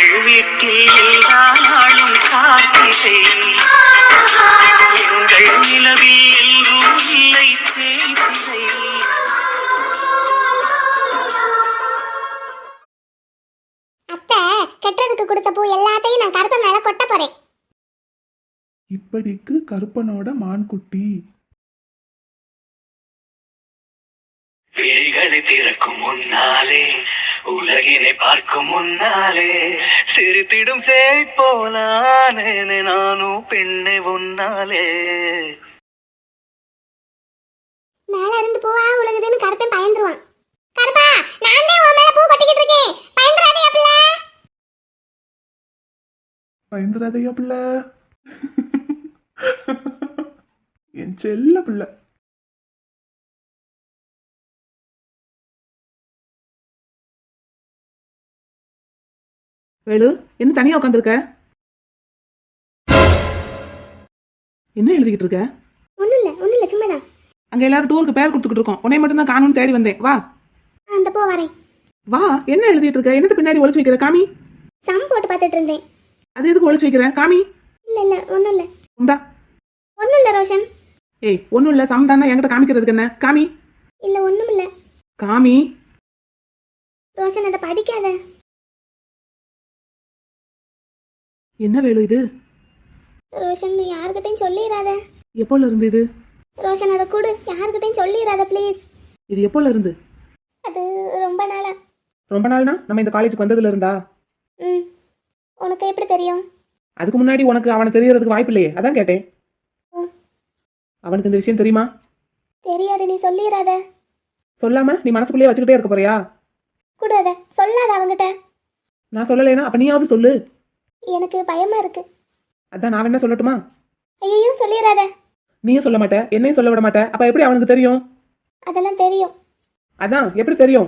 எங்கள் வீட்டில் எல்லா நாளும் காத்திரை, எங்கள் நிலவில் எல்லோரும் இல்லை தேய்திரை. அத்தை கட்டுறதுக்கு கொடுத்த பூ எல்லாத்தையும் நான் கருப்பன் மேல கொட்ட போறேன். இப்படிக்கு கருப்பனோட மான்குட்டி. விழிகளை திறக்கும் முன்னாலே, உலகினை பார்க்கும் முன்னாலே, சிரித்திடும் சேய்போலானே நானும் பெண்ணை உன்னாலே. மேல இருந்து பூவா உலகுதுன்னு கருப்பன் பயந்துருவான். கருப்பா, நான் தான் உன் மேல பூ கொட்டிக்கிட்டு இருக்கேன், பயந்துராதே அப்பல. பயந்துராதையா பிள்ளை, என் செல்ல பிள்ளை. வேலு, என்ன தனியா உட்காந்துருக்க? என்ன எழுதிக்கிட்டு இருக்க? ஒண்ணும் இல்ல சும்மாதான். அங்க எல்லாரும் டூருக்கு பேர் கொடுத்துக்கிட்டு இருக்கோம். உன்னை மட்டும் தான் காணும்னு தேடி வந்தேன். வா அந்த போ வரேன். வா. என்ன எழுதிட்டு இருக்க? என்னது பின்னாடி ஒளிச்சு வைக்கிற? காமி. சம் போட்டு பார்த்துட்டு இருந்தேன். அது எதுக்கு ஒளிச்சு வைக்கிற? காமி. இல்ல ஒண்ணும் இல்ல. உண்டா? ஒண்ணும் இல்ல ரோஷன். ஏய், ஒண்ணும் இல்ல. சம் தானே என்கிட்ட காமிக்கிறதுக்கு என்ன? காமி. இல்ல ஒண்ணும் இல்ல. காமி. ரோஷன் அதை படிக்காத. என்ன வேலு இது? ரோஷன் யார்கிட்டையும் சொல்லிடாத. எப்போல இருந்து இது? ரோஷன் அதை கொடு, யார்கிட்டையும் சொல்லிடாத ப்ளீஸ். இது எப்போல இருந்து? அது ரொம்ப நாளா. ரொம்ப நாள்னா நம்ம இந்த காலேஜுக்கு வந்ததுல இருந்தா? ம், உனக்கு எப்படி தெரியும்? அதுக்கு முன்னாடி உனக்கு அவனை தெரியறதுக்கு வாய்ப்பு இல்லையே, அதான் கேட்டேன். அவனுக்கு இந்த விஷயம் தெரியுமா? தெரியாது, நீ சொல்லிடாத. சொல்லாம நீ மனசுக்குள்ளேயே வச்சுக்கிட்டே இருக்க போறியா? கொடு அதை, சொல்லாத அவங்கிட்ட. நான் சொல்லலைன்னா அப்ப நீயாவது சொல்லு. எனக்கு பயமா இருக்கு. அதான் நான் என்ன சொல்லட்டுமா? ஐயோ சொல்லிடாத. நீயும் சொல்ல மாட்ட, என்னையும் சொல்ல விட மாட்ட, அப்ப எப்படி அவனுக்கு தெரியும்? அதெல்லாம் தெரியும். அதான் எப்படி தெரியும்?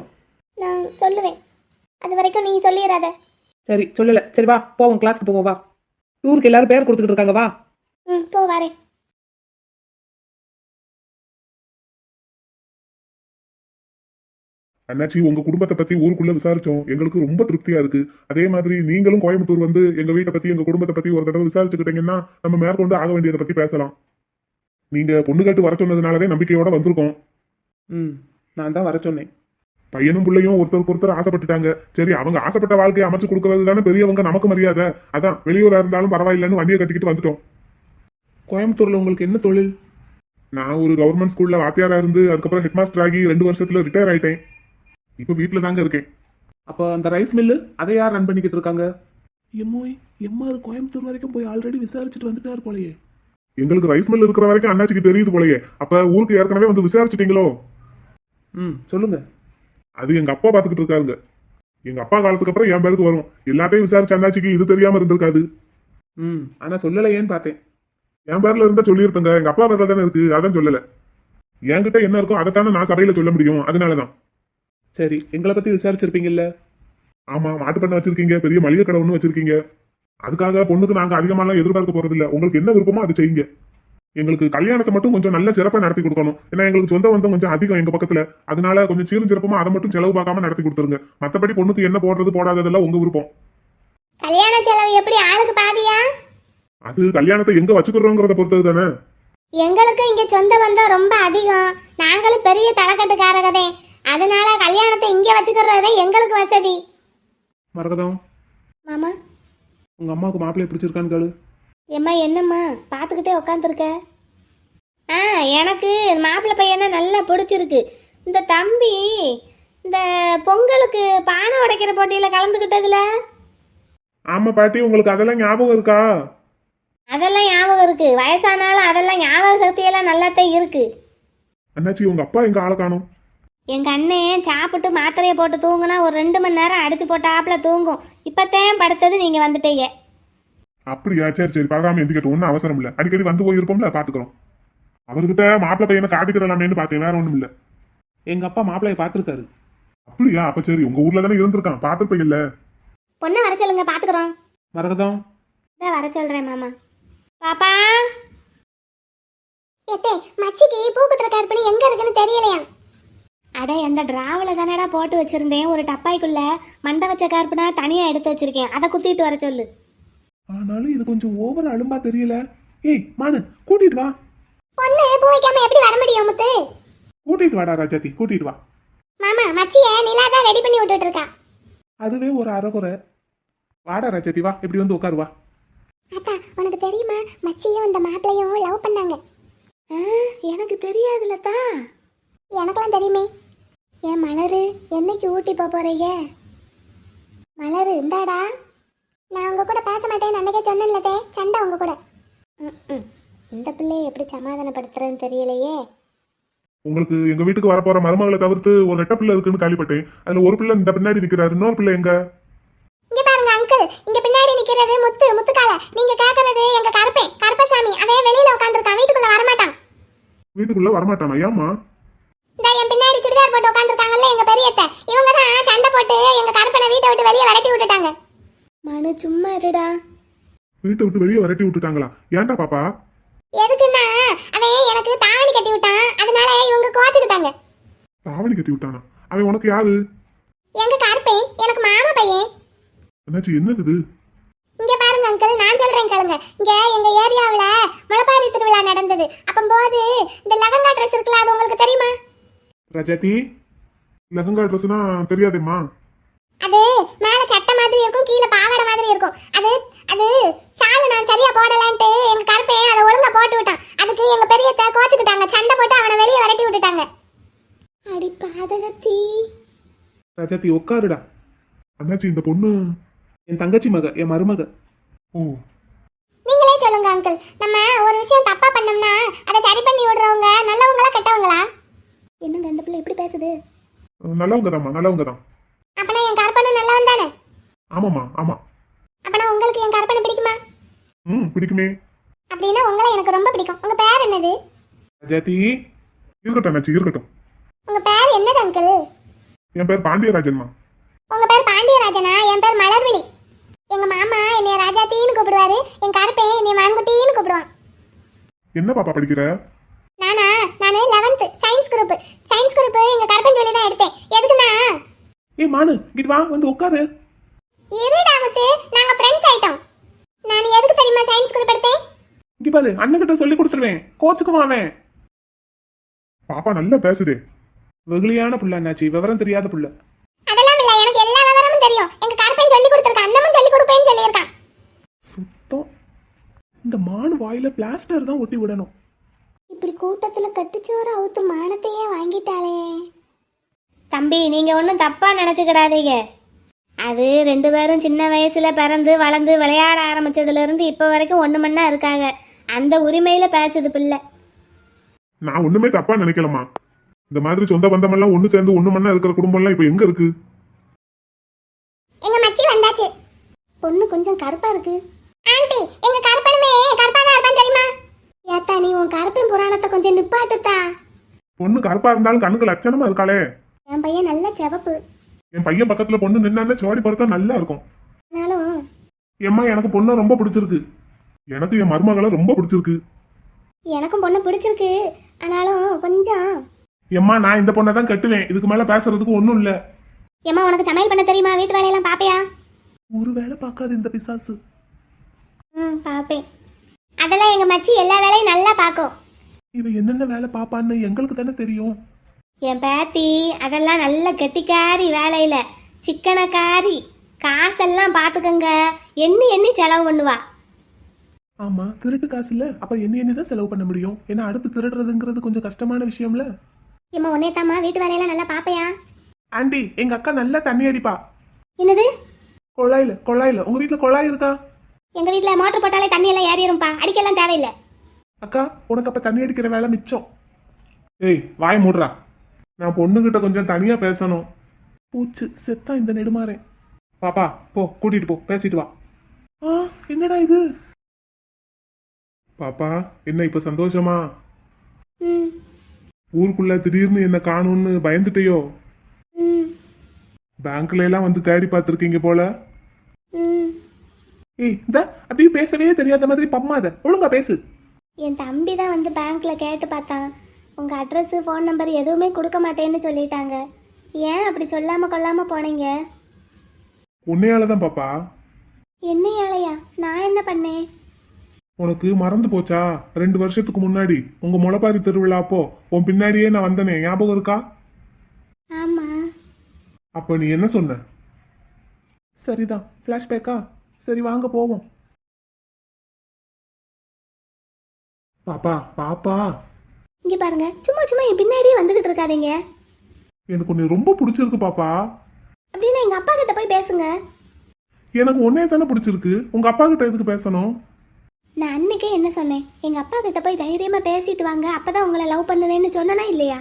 நான் சொல்லுவேன், அது வரைக்கும் நீ சொல்லிடாத. சரி சொல்லல. சரி வா போவோம், கிளாஸ்க்கு போவோம். வா, டூருக்கு எல்லாரும் பேர் கொடுத்துக்கிட்டு இருக்காங்க. வா. ம், போ வரேன். அண்ணாச்சி, உங்க குடும்பத்தை பத்தி ஊருக்குள்ள விசாரிச்சோம். எங்களுக்கு ரொம்ப திருப்தியா இருக்கு. அதே மாதிரி நீங்களும் கோயம்புத்தூர் வந்து எங்க வீட்டை பத்தி எங்க குடும்பத்தை பத்தி ஒரு தடவை விசாரிச்சுக்கிட்டீங்கன்னா நம்ம மேற்கொண்டு ஆக வேண்டியதை பத்தி பேசலாம். நீங்க பொண்ணு கேட்டு வர சொன்னதுனாலதான் நம்பிக்கையோட வந்திருக்கோம். நான் தான் வர சொன்னேன். பையனும் பிள்ளையும் ஒருத்தருக்கு ஒருத்தர் ஆசைப்பட்டுட்டாங்க. சரி, அவங்க ஆசைப்பட்ட வாழ்க்கையை அமைச்சு கொடுக்கறது தானே பெரியவங்க, நமக்கு மரியாதை. அதான் வெளியூரா இருந்தாலும் பரவாயில்லன்னு வண்டியை கட்டிக்கிட்டு வந்துட்டோம். கோயம்புத்தூர்ல உங்களுக்கு என்ன தொழில்? நான் ஒரு கவர்மெண்ட் ஸ்கூல்ல வாத்தியாரா இருந்து அதுக்கப்புறம் ஹெட் மாஸ்டர் ஆகி 2 வருஷத்துல ரிட்டையர் ஆயிட்டேன். இப்ப வீட்டுல தாங்க இருக்கேன். அப்போ அந்த ரைஸ் மில்லு அதை யார் ரன் பண்ணிக்கிட்டு இருக்காங்க? எம்மாரு கோயம்புத்தூர் வரைக்கும் போய் ஆல்ரெடி விசாரிச்சுட்டு வந்துட்டாரு போலயே. எங்களுக்கு ரைஸ் மில் இருக்கிற வரைக்கும் அண்ணாச்சிக்கு தெரியுது போலயே. அப்ப ஊருக்கு ஏற்கனவே வந்து விசாரிச்சுட்டீங்களோ? சொல்லுங்க. அது எங்க அப்பா பாத்துக்கிட்டு இருக்காருங்க. எங்க அப்பா காலத்துக்கு அப்புறம் என் பேருக்கு வரும். எல்லாத்தையும் விசாரிச்ச அண்ணாச்சிக்கு இது தெரியாம இருந்திருக்காது. ஆனா சொல்லலையேன்னு பார்த்தேன். என் பேர்ல இருந்தா சொல்லியிருப்பேங்க. எங்க அப்பா பேர்ல தானே இருக்கு, அதான் சொல்லல. என்கிட்ட என்ன இருக்கும் அதைத்தானே நான் சபையில சொல்ல முடியும், அதனாலதான். சரி, எங்களை பத்தி விசாரிச்சிருப்பீங்கல்ல? ஆமா, மாட்டு பண்ண வச்சிருக்கீங்க, பெரிய மளிகை கடை ஒண்ணு வச்சிருக்கீங்க. அதுக்காக பொண்ணுக்கு நாங்க அதிகமாலாம் எதிர்பார்க்க போறது இல்ல. உங்களுக்கு என்ன விருப்பமோ அதை செய்யுங்க. எங்களுக்கு கல்யாணத்தை மட்டும் கொஞ்சம் நல்ல சிறப்பா நடத்தி கொடுக்கணும். ஏன்னா எங்களுக்கு சொந்த பந்தம் கொஞ்சம் அதிகம் எங்க பக்கத்துல. அதனால கொஞ்சம் சீரும் சிறப்புமா அதை மட்டும் செலவு பார்க்காம நடத்தி கொடுத்துருங்க. மத்தபடி பொண்ணுக்கு என்ன போடுறது போடாததெல்லாம் உங்க விருப்பம். கல்யாண செலவு எப்படி, ஆளுக்கு பாதியா? அது கல்யாணத்தை எங்க வச்சுக்கிறோங்கிறத பொறுத்தது தானே. எங்களுக்கு இங்க சொந்த பந்தம் ரொம்ப அதிகம். நாங்களும் பெரிய தலைக்கட்டுக்காரகதே. அதனால கல்யாணத்தை இங்க வச்சுக்கிறதே எங்களுக்கு வசதி. மரகதம், மாமா, உங்க அம்மாவுக்கு மாப்பிள்ளைய பிடிச்சிருக்கான்னு கேளு. ஏம்மா என்னம்மா பார்த்துக்கிட்டே உட்காந்துருக்க? எனக்கு மாப்பிள்ளை பையனை நல்லா பிடிச்சிருக்கு. இந்த தம்பி இந்த பொங்கலுக்கு பானை உடைக்கிற போட்டியில் கலந்துக்கிட்டதுல. ஆமா பாட்டி, உங்களுக்கு அதெல்லாம் ஞாபகம் இருக்கா? அதெல்லாம் ஞாபகம் இருக்கு. வயசானாலும் அதெல்லாம் ஞாபக சக்தியெல்லாம் நல்லாத்தான் இருக்கு. அண்ணாச்சி, உங்க அப்பா எங்க ஆளை காணோம்? எங்க அண்ணன் சாப்பிட்டு மாத்திரையை போட்டு தூங்குனா ஒரு 2 மணி நேரம் அடிச்சு போட்டாப்புல தூங்கும். இப்பத்தான் படுத்தது, நீங்க வந்துட்டீங்க. அப்படியா? சரி சரி, பரவாம எந்திக்கட்டும், ஒன்னும் அவசரம் இல்ல. அடிக்கடி வந்து போயிருப்போம்ல, பாத்துக்கிறோம். அவர்கிட்ட மாப்பிள்ளை பையனை காட்டிக்கிடலாமேன்னு பார்த்தேன், வேற ஒண்ணும் இல்ல. எங்க அப்பா மாப்பிள்ளைய பார்த்துருக்காரு. அப்படியா? அப்ப சரி, உங்க ஊர்ல தானே இருந்திருக்கான், பாத்துருப்பீங்கல்ல. பொண்ணை வர சொல்லுங்க, பாத்துக்கிறோம். மரகதம், வர சொல்றேன் மாமா. பாப்பா, மச்சிக்கு பூக்குத்துற கற்பனை எங்க இருக்குன்னு தெரியலையா? அட அந்த டிராவில் தானடா போட்டு வச்சிருந்தேன் ஒரு டப்பாய்க்குள்ள மண்டை வச்ச கருப்புனா தனியாக எடுத்து வச்சிருக்கேன், அதை குத்திட்டு வர சொல்லு. ஆனாலும் இது கொஞ்சம் ஓவர் அலும்பா தெரியல. ஏய் மானு, கூட்டிட்டு வா. பொண்ணு பூ வைக்காம எப்படி வர முடியும் முத்து? கூட்டிட்டு வாடா ராஜாத்தி, கூட்டிட்டு வா. மாமா மச்சிய நிலா தான் ரெடி பண்ணி விட்டுட்டு இருக்கா. அதுவே ஒரு அரைகுறை. வாடா ராஜாத்தி, வா, இப்படி வந்து உட்காரு வா. அத்தா உனக்கு தெரியுமா மச்சியும் இந்த மாப்பிளையும் லவ் பண்ணாங்க? எனக்கு தெரியாதுலத்தா. எனக்கெல்லாம் தெரியுமே. ஏன் மலரு என்னைக்கு ஊட்டி போறீங்க? மலரு இந்தாடா. நான் உங்க கூட பேச மாட்டேன்னு அன்னைக்கே சொன்னேன்லதே, சண்டை உங்க கூட. இந்த பிள்ளையை எப்படி சமாதானப்படுத்துறதுன்னு தெரியலையே. உங்களுக்கு எங்க வீட்டுக்கு வரப்போற மருமகளை தவிர்த்து ஒரு ரெட்ட பிள்ளை இருக்குன்னு கேள்விப்பட்டேன். அதுல ஒரு பிள்ளை இந்த பின்னாடி நிக்கிறாரு, இன்னொரு பிள்ளை எங்க? இங்க பாருங்க அங்கிள், இங்க பின்னாடி நிக்கிறது முத்துக்கால. நீங்க கேக்குறது எங்க கருப்பசாமி. அவன் வெளியில உட்கார்ந்திருக்கான், வீட்டுக்குள்ள வரமாட்டான். வீட்டுக்குள்ள வரமாட்டானா? ஏமா? இந்த என் பின்னாடி சுடிதார் போட்டு உட்கார்ந்திருக்காங்கல்ல எங்க பெரியத்தை, இவங்க தான் சண்டை போட்டு எங்க கருப்பனை வீட்டை விட்டு வெளியே விரட்டி விட்டுட்டாங்க. மனு சும்மா இருடா. வீட்டை விட்டு வெளியே விரட்டி விட்டுட்டாங்களா? ஏன்டா பாப்பா? எதுக்குன்னா அவன் எனக்கு தாவணி கட்டி விட்டான், அதனால இவங்க கோச்சுக்கிட்டாங்க. தாவணி கட்டி விட்டானா? அவன் உனக்கு யாரு? எங்க கருப்பேன், எனக்கு மாமா பையன். என்னாச்சு, என்னது இது? இங்க பாருங்க அங்கிள், நான் சொல்றேன் கேளுங்க. இங்க எங்க ஏரியாவுல முளைப்பாரி திருவிழா நடந்தது. அப்பம்போது இந்த லெஹங்கா ட்ரெஸ் இருக்குல்ல, அது உங்களுக்கு தெரியுமா? ராஜாத்தி, லெஹங்கா ட்ரெஸ்னா தெரியாதேம்மா. அது மேல சட்டை மாதிரி இருக்கும், கீழே பாவாடை மாதிரி இருக்கும். அது அது சால் நான் சரியா போடலான்ட்டு எங்க கருப்பேன் அதை ஒழுங்கா போட்டு விட்டான். அதுக்கு எங்க பெரியத்தை கோச்சுக்கிட்டாங்க, சண்டை போட்டு அவனை வெளியே விரட்டி விட்டுட்டாங்க. அடி பாதகத்தி. ராஜாத்தி உட்காருடா. அண்ணாச்சி, இந்த பொண்ணு என் தங்கச்சி மக, என் மருமக. ஓ, நீங்களே சொல்லுங்க அங்கிள், நம்ம ஒரு விஷயம் தப்பா பண்ணோம்னா அதை சரி பண்ணி விடுறவங்க நல்லவங்களா கெட்டவங்களா? என்னங்க அந்த பிள்ளை எப்படி பேசுது? நல்லவங்க தான்மா, நல்லவங்க தான். அப்பனா என் கருப்பனும் நல்லவன் தானே? ஆமாம்மா, ஆமா. அப்பனா உங்களுக்கு என் கருப்பனை பிடிக்குமா? பிடிக்குமே. அப்படின்னா உங்களை எனக்கு ரொம்ப பிடிக்கும். உங்க பேர் என்னது? ராஜாத்தி, இருக்கட்டும் அண்ணாச்சி, இருக்கட்டும். உங்க பேர் என்னது அங்கிள்? என் பேர் பாண்டியராஜன்மா. உங்க பேர் பாண்டியராஜனா? என் பேர் மலர்விழி. எங்க மாமா என்னைய ராஜாத்தின்னு கூப்பிடுவாரு, என் கருப்பேன் என்னைய மான்குட்டின்னு கூப்பிடுவான். என்ன பாப்பா படிக்கிற? நானா? நானு 11th science group. Science group எங்க கருப்பன் சொல்லி தான் எடுத்தேன். எதுக்குன்னா? ஏய் மானு, இங்கிட்டு வா, வந்து உட்காரு. இருடா முத்து, நாங்க ஃப்ரெண்ட்ஸ் ஆயிட்டோம். நான் எதுக்கு தெரியுமா சயின்ஸ் குரூப் எடுத்தேன்? இங்க பாரு, அண்ணன்கிட்ட சொல்லி கொடுத்துருவேன், கோச்சுக்குவான் அவன். பாப்பா நல்லா பேசுதே. வெகுளியான புள்ள அண்ணாச்சி, விவரம் தெரியாத புள்ள. அதெல்லாம் இல்ல, எனக்கு எல்லா விவரமும் தெரியும். எங்க கருப்பன் சொல்லி கொடுத்திருக்கான், அண்ணனும் சொல்லி கொடுப்பேன்னு சொல்லியிருக்கான். சுத்தம். இந்த மானு வாயில பிளாஸ்டர் தான் ஒட்டி விடணும். இப்படி கூட்டத்துல கட்டுச்சோறு அவுத்து மானத்தையே வாங்கிட்டாளே. தம்பி, நீங்க ஒன்றும் தப்பா நினைச்சுக்கிடாதீங்க. அது 2 பேரும் சின்ன வயசுல பிறந்து வளர்ந்து விளையாட ஆரம்பிச்சதுல இருந்து இப்ப வரைக்கும் ஒண்ணு மண்ணா இருக்காங்க. அந்த உரிமையில பேசுது பிள்ளை. நான் ஒண்ணுமே தப்பா நினைக்கலமா. இந்த மாதிரி சொந்த பந்தம் எல்லாம் ஒண்ணு சேர்ந்து ஒண்ணு மண்ணா இருக்கிற குடும்பம் எல்லாம் இப்ப எங்க இருக்கு? எங்க மச்சி வந்தாச்சு. பொண்ணு கொஞ்சம் கருப்பா இருக்கு. ஆண்டி, எங்க கருப்பனுமே கருப்பா தான் இருப்பான் தெரியுமா? ஏத்தா, நீ உன் கருப்பன் புராணத்தை கொஞ்சம் நிப்பாட்டுத்தா. பொண்ணு கருப்பா இருந்தாலும் கண்ணுக்கு லட்சணமா இருக்காளே. என் பையன் நல்ல செவப்பு. என் பையன் பக்கத்துல பொண்ணு நின்னான்னு சோடி படுத்தா நல்லா இருக்கும். ஆனாலும் ஏம்மா, எனக்கு பொண்ணு ரொம்ப பிடிச்சிருக்கு. எனக்கு என் மருமகளை ரொம்ப பிடிச்சிருக்கு. எனக்கும் பொண்ணு பிடிச்சிருக்கு. ஆனாலும் கொஞ்சம். எம்மா, நான் இந்த பொண்ணை தான் கட்டுவேன். இதுக்கு மேல பேசுறதுக்கு ஒண்ணும் இல்ல. ஏம்மா, உனக்கு சமையல் பண்ண தெரியுமா? வீட்டு வேலையெல்லாம் பாப்பையா? ஒரு வேலை பார்க்காது இந்த பிசாசு. பாப்பேன். அதெல்லாம் எங்க மச்சி எல்லா வேலையும் நல்லா பாக்கும். இவ என்னென்ன வேலை பாப்பான்னு எங்களுக்கு தானே தெரியும். என் பேத்தி அதெல்லாம் நல்ல கெட்டிக்காரி வேலையில சிக்கனக்காரி. காசெல்லாம் பாத்துக்கங்க, எண்ணி செலவு பண்ணுவா. ஆமா, திருட்டு காசு இல்ல, அப்ப என்ன தான் செலவு பண்ண முடியும். ஏன்னா அடுத்து திருடுறதுங்கிறது கொஞ்சம் கஷ்டமான விஷயம்ல. ஏம்மா, உன்னையத்தாம்மா வீட்டு வேலையெல்லாம் நல்லா பாப்பையா? ஆண்டி, எங்க அக்கா நல்லா தண்ணி அடிப்பா. என்னது? கொள்ளாயில. உங்க வீட்டுல குழாய் இருக்கா? எங்க வீட்டுல மோட்டர் போட்டாலே தண்ணி எல்லாம் ஏறிடும்பா, அடிக்கலாம் தேவையில்லை. அக்கா, உனக்கு அப்ப தண்ணி அடிக்கிற வேலை மிச்சம். ஏய், வாய மூடுறா. நான் பொண்ணுகிட்ட கொஞ்சம் தனியா பேசணும். பூச்சு செத்தா இந்த நெடுமாறேன். பாப்பா போ, கூட்டிட்டு போ, பேசிட்டு வா. என்னடா இது? பாப்பா, என்ன இப்ப சந்தோஷமா? ம் ஊருக்குள்ள திடீர்னு என்ன காணும்னு பயந்துட்டியோ? ம் பேங்க்ல எல்லாம் வந்து தேடி பார்த்திருக்கீங்க போல. ம் ஏய், இந்த அப்படியே பேசவே தெரியாத மாதிரி பம்மாத, ஒழுங்கா பேசு. என் தம்பி தான் வந்து பேங்க்ல கேட்டு பார்த்தான். உங்கள் அட்ரஸு ஃபோன் நம்பர் எதுவுமே கொடுக்க மாட்டேன்னு சொல்லிட்டாங்க. ஏன் அப்படி சொல்லாமல் கொள்ளாமல் போனீங்க? உன்னையால தான் பாப்பா. என்னையாலையா? நான் என்ன பண்ணேன்? உனக்கு மறந்து போச்சா? 2 வருஷத்துக்கு முன்னாடி உங்க முளைப்பாரி திருவிழா அப்போ உன் பின்னாடியே நான் வந்தனே, ஞாபகம் இருக்கா? ஆமாம். அப்ப நீ என்ன சொன்ன? சரிதான், ஃப்ளாஷ்பேக்கா? சரி வாங்க போவோம். பாப்பா பாப்பா, இங்கே பாருங்க, சும்மா சும்மா என் பின்னாடியே வந்துக்கிட்டு இருக்காதீங்க. எனக்கு உன்னை ரொம்ப பிடிச்சிருக்கு பாப்பா. அப்படின்னா எங்கள் அப்பா கிட்ட போய் பேசுங்க. எனக்கு உன்னைய தானே பிடிச்சிருக்கு, உங்க அப்பா கிட்ட எதுக்கு பேசணும்? நான் அன்னைக்கே என்ன சொன்னேன்? எங்கள் அப்பா கிட்ட போய் தைரியமாக பேசிட்டு வாங்க, அப்போ தான் உங்களை லவ் பண்ணுவேன்னு சொன்னனா இல்லையா?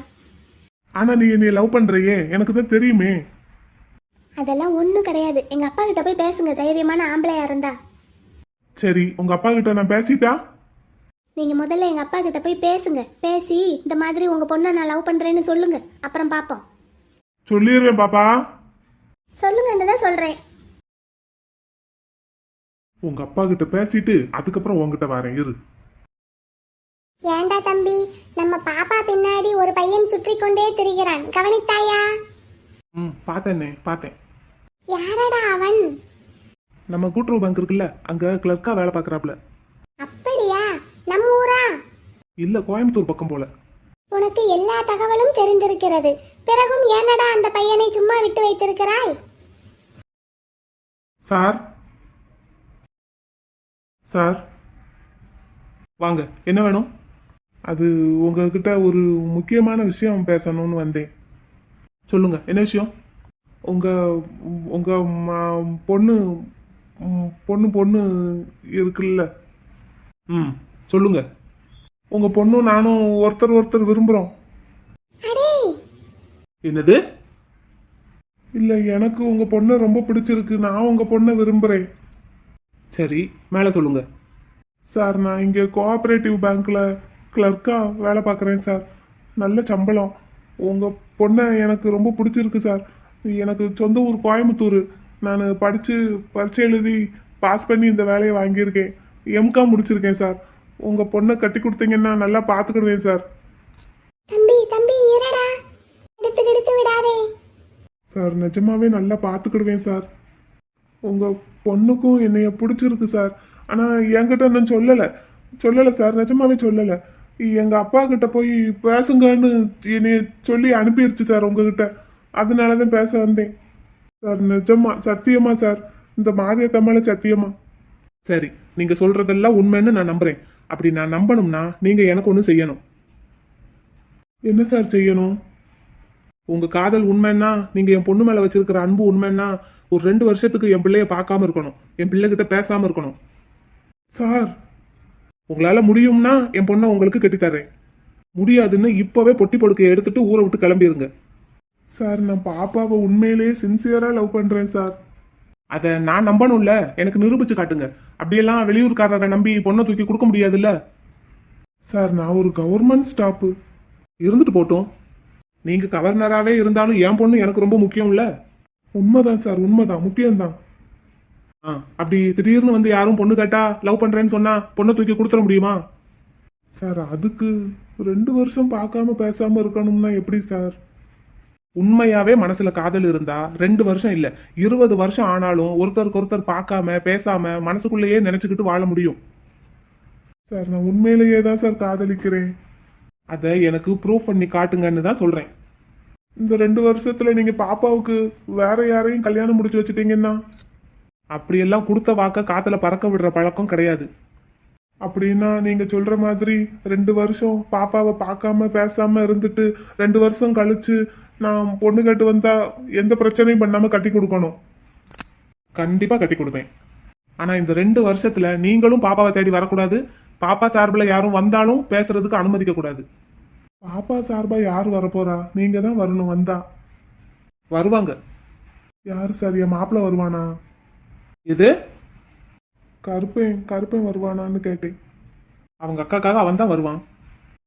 ஆனா நீ என்னை லவ் பண்றியே, எனக்கு தான் தெரியுமே. அதெல்லாம் ஒன்றும் கிடையாது. எங்கள் அப்பா கிட்ட போய் பேசுங்க, தைரியமான ஆம்பளையா இருந்தா. சரி, உங்க அப்பா கிட்ட நான் பேசிட்டா? நீங்கள் முதல்ல எங்கள் அப்பா கிட்ட போய் பேசுங்க. பேசி இந்த மாதிரி உங்கள் பொண்ணை நான் லவ் பண்ணுறேன்னு சொல்லுங்க, அப்புறம் பார்ப்போம். சொல்லிடுவேன் பாப்பா. சொல்லுங்கன்னு தான் சொல்கிறேன். உங்க அப்பா கிட்ட பேசிட்டு அதுக்கப்புறம் உங்ககிட்ட வரேன், இரு. ஏண்டா தம்பி, நம்ம பாப்பா பின்னாடி ஒரு பையன் சுற்றி கொண்டே திரிகிறான், கவனித்தாயா? பார்த்தேனே, பார்த்தேன். யாரடா அவன்? நம்ம கூட்டுறவு பேங்க் இருக்குல்ல, அங்க கிளர்க்கா வேலை பார்க்கறாப்ல. அப்படியா? நம்ம ஊரா? இல்ல, கோயம்புத்தூர் பக்கம் போல. உனக்கு எல்லா தகவலும் தெரிந்திருக்கிறது. பிறகும் ஏனடா அந்த பையனை சும்மா விட்டு வைத்திருக்கிறாய்? சார் சார் வாங்க, என்ன வேணும்? அது உங்ககிட்ட ஒரு முக்கியமான விஷயம் பேசணும்னு வந்தேன். சொல்லுங்க, என்ன விஷயம்? உங்க உங்க பொண்ணு பொண்ணு பொண்ணு இருக்குல்ல. சொல்லுங்க. உங்க பொண்ணும் நானும் ஒருத்தர் விரும்புறோம். என்னது? இல்ல, எனக்கு உங்க பொண்ணை ரொம்ப பிடிச்சிருக்கு, நான் உங்க பொண்ணை விரும்புறேன். சரி, மேலே சொல்லுங்க. சார், நான் இங்கே கோஆப்ரேட்டிவ் பேங்க்ல கிளர்க்கா வேலை பார்க்குறேன் சார். நல்ல சம்பளம். உங்கள் பொண்ணை எனக்கு ரொம்ப பிடிச்சிருக்கு சார். எனக்கு சொந்த ஊர் கோயம்புத்தூர். நான் படித்து பரீட்சை எழுதி பாஸ் பண்ணி இந்த வேலையை வாங்கியிருக்கேன். எம்காம் முடிச்சிருக்கேன் சார். உங்கள் பொண்ணை கட்டி கொடுத்தீங்கன்னா நல்லா பார்த்துக்கிடுவேன் சார். தம்பி தம்பி, இருடா, எடுத்து விடாதே சார். நிஜமாவே நல்லா பார்த்துக்கிடுவேன் சார். உங்கள் பொண்ணுக்கும் என்னைய பிடிச்சிருக்கு சார். ஆனால் என்கிட்ட இன்னும் சொல்லலை சார். நிஜமாவே சொல்லலை. எங்கள் அப்பா கிட்ட போய் பேசுங்கன்னு என்னைய சொல்லி அனுப்பிடுச்சு சார் உங்ககிட்ட. அதனால தான் பேச வந்தேன் சார். நிஜமா, சத்தியமா சார், இந்த மாரியத்தம்மால சத்தியமா. சரி, நீங்கள் சொல்கிறதெல்லாம் உண்மைன்னு நான் நம்புகிறேன். அப்படி நான் நம்பணும்னா நீங்கள் எனக்கு ஒன்று செய்யணும். என்ன சார் செய்யணும்? உங்கள் காதல் உண்மைன்னா, நீங்கள் என் பொண்ணு மேலே வச்சிருக்கிற அன்பு உண்மைன்னா, ஒரு 2 வருஷத்துக்கு என் பிள்ளைய பார்க்காம இருக்கணும், என் பிள்ளைகிட்ட பேசாமல் இருக்கணும். சார், உங்களால் முடியும்னா என் பொண்ணை உங்களுக்கு கட்டித்தரேன். முடியாதுன்னு இப்போவே பொட்டி பொடுக்கையை எடுத்துட்டு ஊரை விட்டு கிளம்பிடுங்க. சார், நான் பாப்பாவை உண்மையிலேயே சின்சியராக லவ் பண்ணுறேன் சார். அதை நான் நம்பணும்ல, எனக்கு நிரூபிச்சு காட்டுங்க. அப்படியெல்லாம் வெளியூர்காரரை நம்பி பொண்ணை தூக்கி கொடுக்க முடியாதுல்ல. சார், நான் ஒரு கவர்மெண்ட் ஸ்டாப்பு. இருந்துட்டு போட்டோம். நீங்கள் கவர்னராகவே இருந்தாலும் என் பொண்ணு எனக்கு ரொம்ப முக்கியம்ல. உண்மைதான் சார், உண்மைதான், முக்கியம்தான். அப்படி திடீர்னு வந்து யாரும் பொண்ணு கேட்டா லவ் பண்ணுறேன்னு சொன்னா பொண்ணை தூக்கி கொடுத்துட முடியுமா? சார், அதுக்கு 2 வருஷம் பார்க்காம பேசாமல் இருக்கணும்னா எப்படி சார்? உண்மையாவே மனசுல காதல் இருந்தா 2 வருஷம் இல்ல 20 வருஷம் ஆனாலும் ஒருத்தருக்கு ஒருத்தர் பார்க்காம பேசாம மனசுக்குள்ளேயே நினைச்சுக்கிட்டு வாழ முடியும். சார், நான் உண்மையிலேயே தான் சார் காதலிக்கிறேன். அதை எனக்கு ப்ரூவ் பண்ணி காட்டுங்கன்னு தான் சொல்றேன். இந்த 2 வருஷத்துல நீங்க பாப்பாவுக்கு வேற யாரையும் கல்யாணம் முடிச்சு வச்சுட்டீங்கன்னா? அப்படியெல்லாம் கொடுத்த வாக்க காத்துல பறக்க விடுற பழக்கம் கிடையாது. அப்படின்னா நீங்க சொல்ற மாதிரி 2 வருஷம் பாப்பாவை பார்க்காம பேசாம இருந்துட்டு 2 வருஷம் கழிச்சு நான் பொண்ணு கேட்டு வந்தா எந்த பிரச்சனையும் பண்ணாம கட்டி கொடுக்கணும். கண்டிப்பா கட்டி கொடுப்பேன். ஆனா இந்த 2 வருஷத்துல நீங்களும் பாப்பாவை தேடி வரக்கூடாது. பாப்பா சார்பில் யாரும் வந்தாலும் பேசுறதுக்கு அனுமதிக்க கூடாது. பாப்பா சார்பா யார் வரப்போறா? நீங்க தான் வரணும். வந்தா வருவாங்க. யாரு சார்? என் மாப்பிள்ள வருவானா? இது கருப்பேன் வருவானான்னு கேட்டேன். அவங்க அக்காக்காக அவன் தான் வருவான்.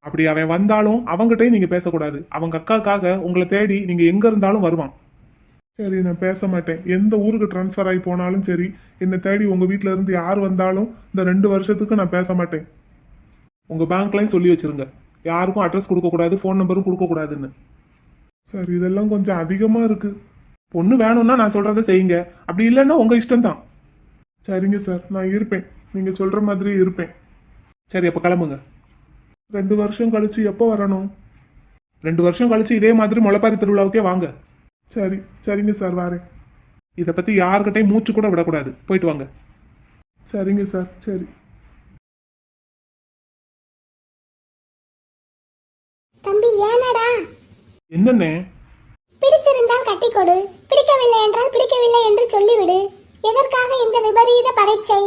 அப்படி அவன் வந்தாலும் அவங்ககிட்டயும் நீங்க பேசக்கூடாது. அவங்க அக்காக்காக உங்களை தேடி நீங்க எங்க இருந்தாலும் வருவான். சரி, நான் பேச மாட்டேன். எந்த ஊருக்கு டிரான்ஸ்ஃபர் ஆகி போனாலும் சரி, என்னை தேடி உங்க வீட்டில இருந்து யார் வந்தாலும் இந்த 2 வருஷத்துக்கு நான் பேச மாட்டேன். உங்க பேங்க்லையும் சொல்லி வச்சிருங்க. யாருக்கும் அட்ரஸ் கொடுக்கக்கூடாது, ஃபோன் நம்பரும் கொடுக்கக்கூடாதுன்னு. சார் இதெல்லாம் கொஞ்சம் அதிகமா இருக்கு. பொண்ணு வேணும்னா நான் சொல்றதை செய்யுங்க, அப்படி இல்லைன்னா உங்க இஷ்டம் தான். சரிங்க சார், நான் இருப்பேன், நீங்க சொல்ற மாதிரி இருப்பேன். சரி, அப்போ கிளம்புங்க. 2 வருஷம் கழிச்சு எப்போ வரணும்? 2 வருஷம் கழிச்சு இதே மாதிரி முளைப்பாரி திருவிழாவுக்கே வாங்க. சரி, சரிங்க சார், வரேன். இதை பத்தி யாருக்கிட்டையும் மூச்சு கூட விடக்கூடாது. போயிட்டு வாங்க. சரிங்க சார், சரி. தம்பி ஏனடா? என்னண்ணே? பிடித்திருந்தால் கட்டிக்கொடு, பிடிக்கவில்லை என்றால் பிடிக்கவில்லை என்று சொல்லிவிடு. எதற்காக இந்த விபரீத பரீட்சை?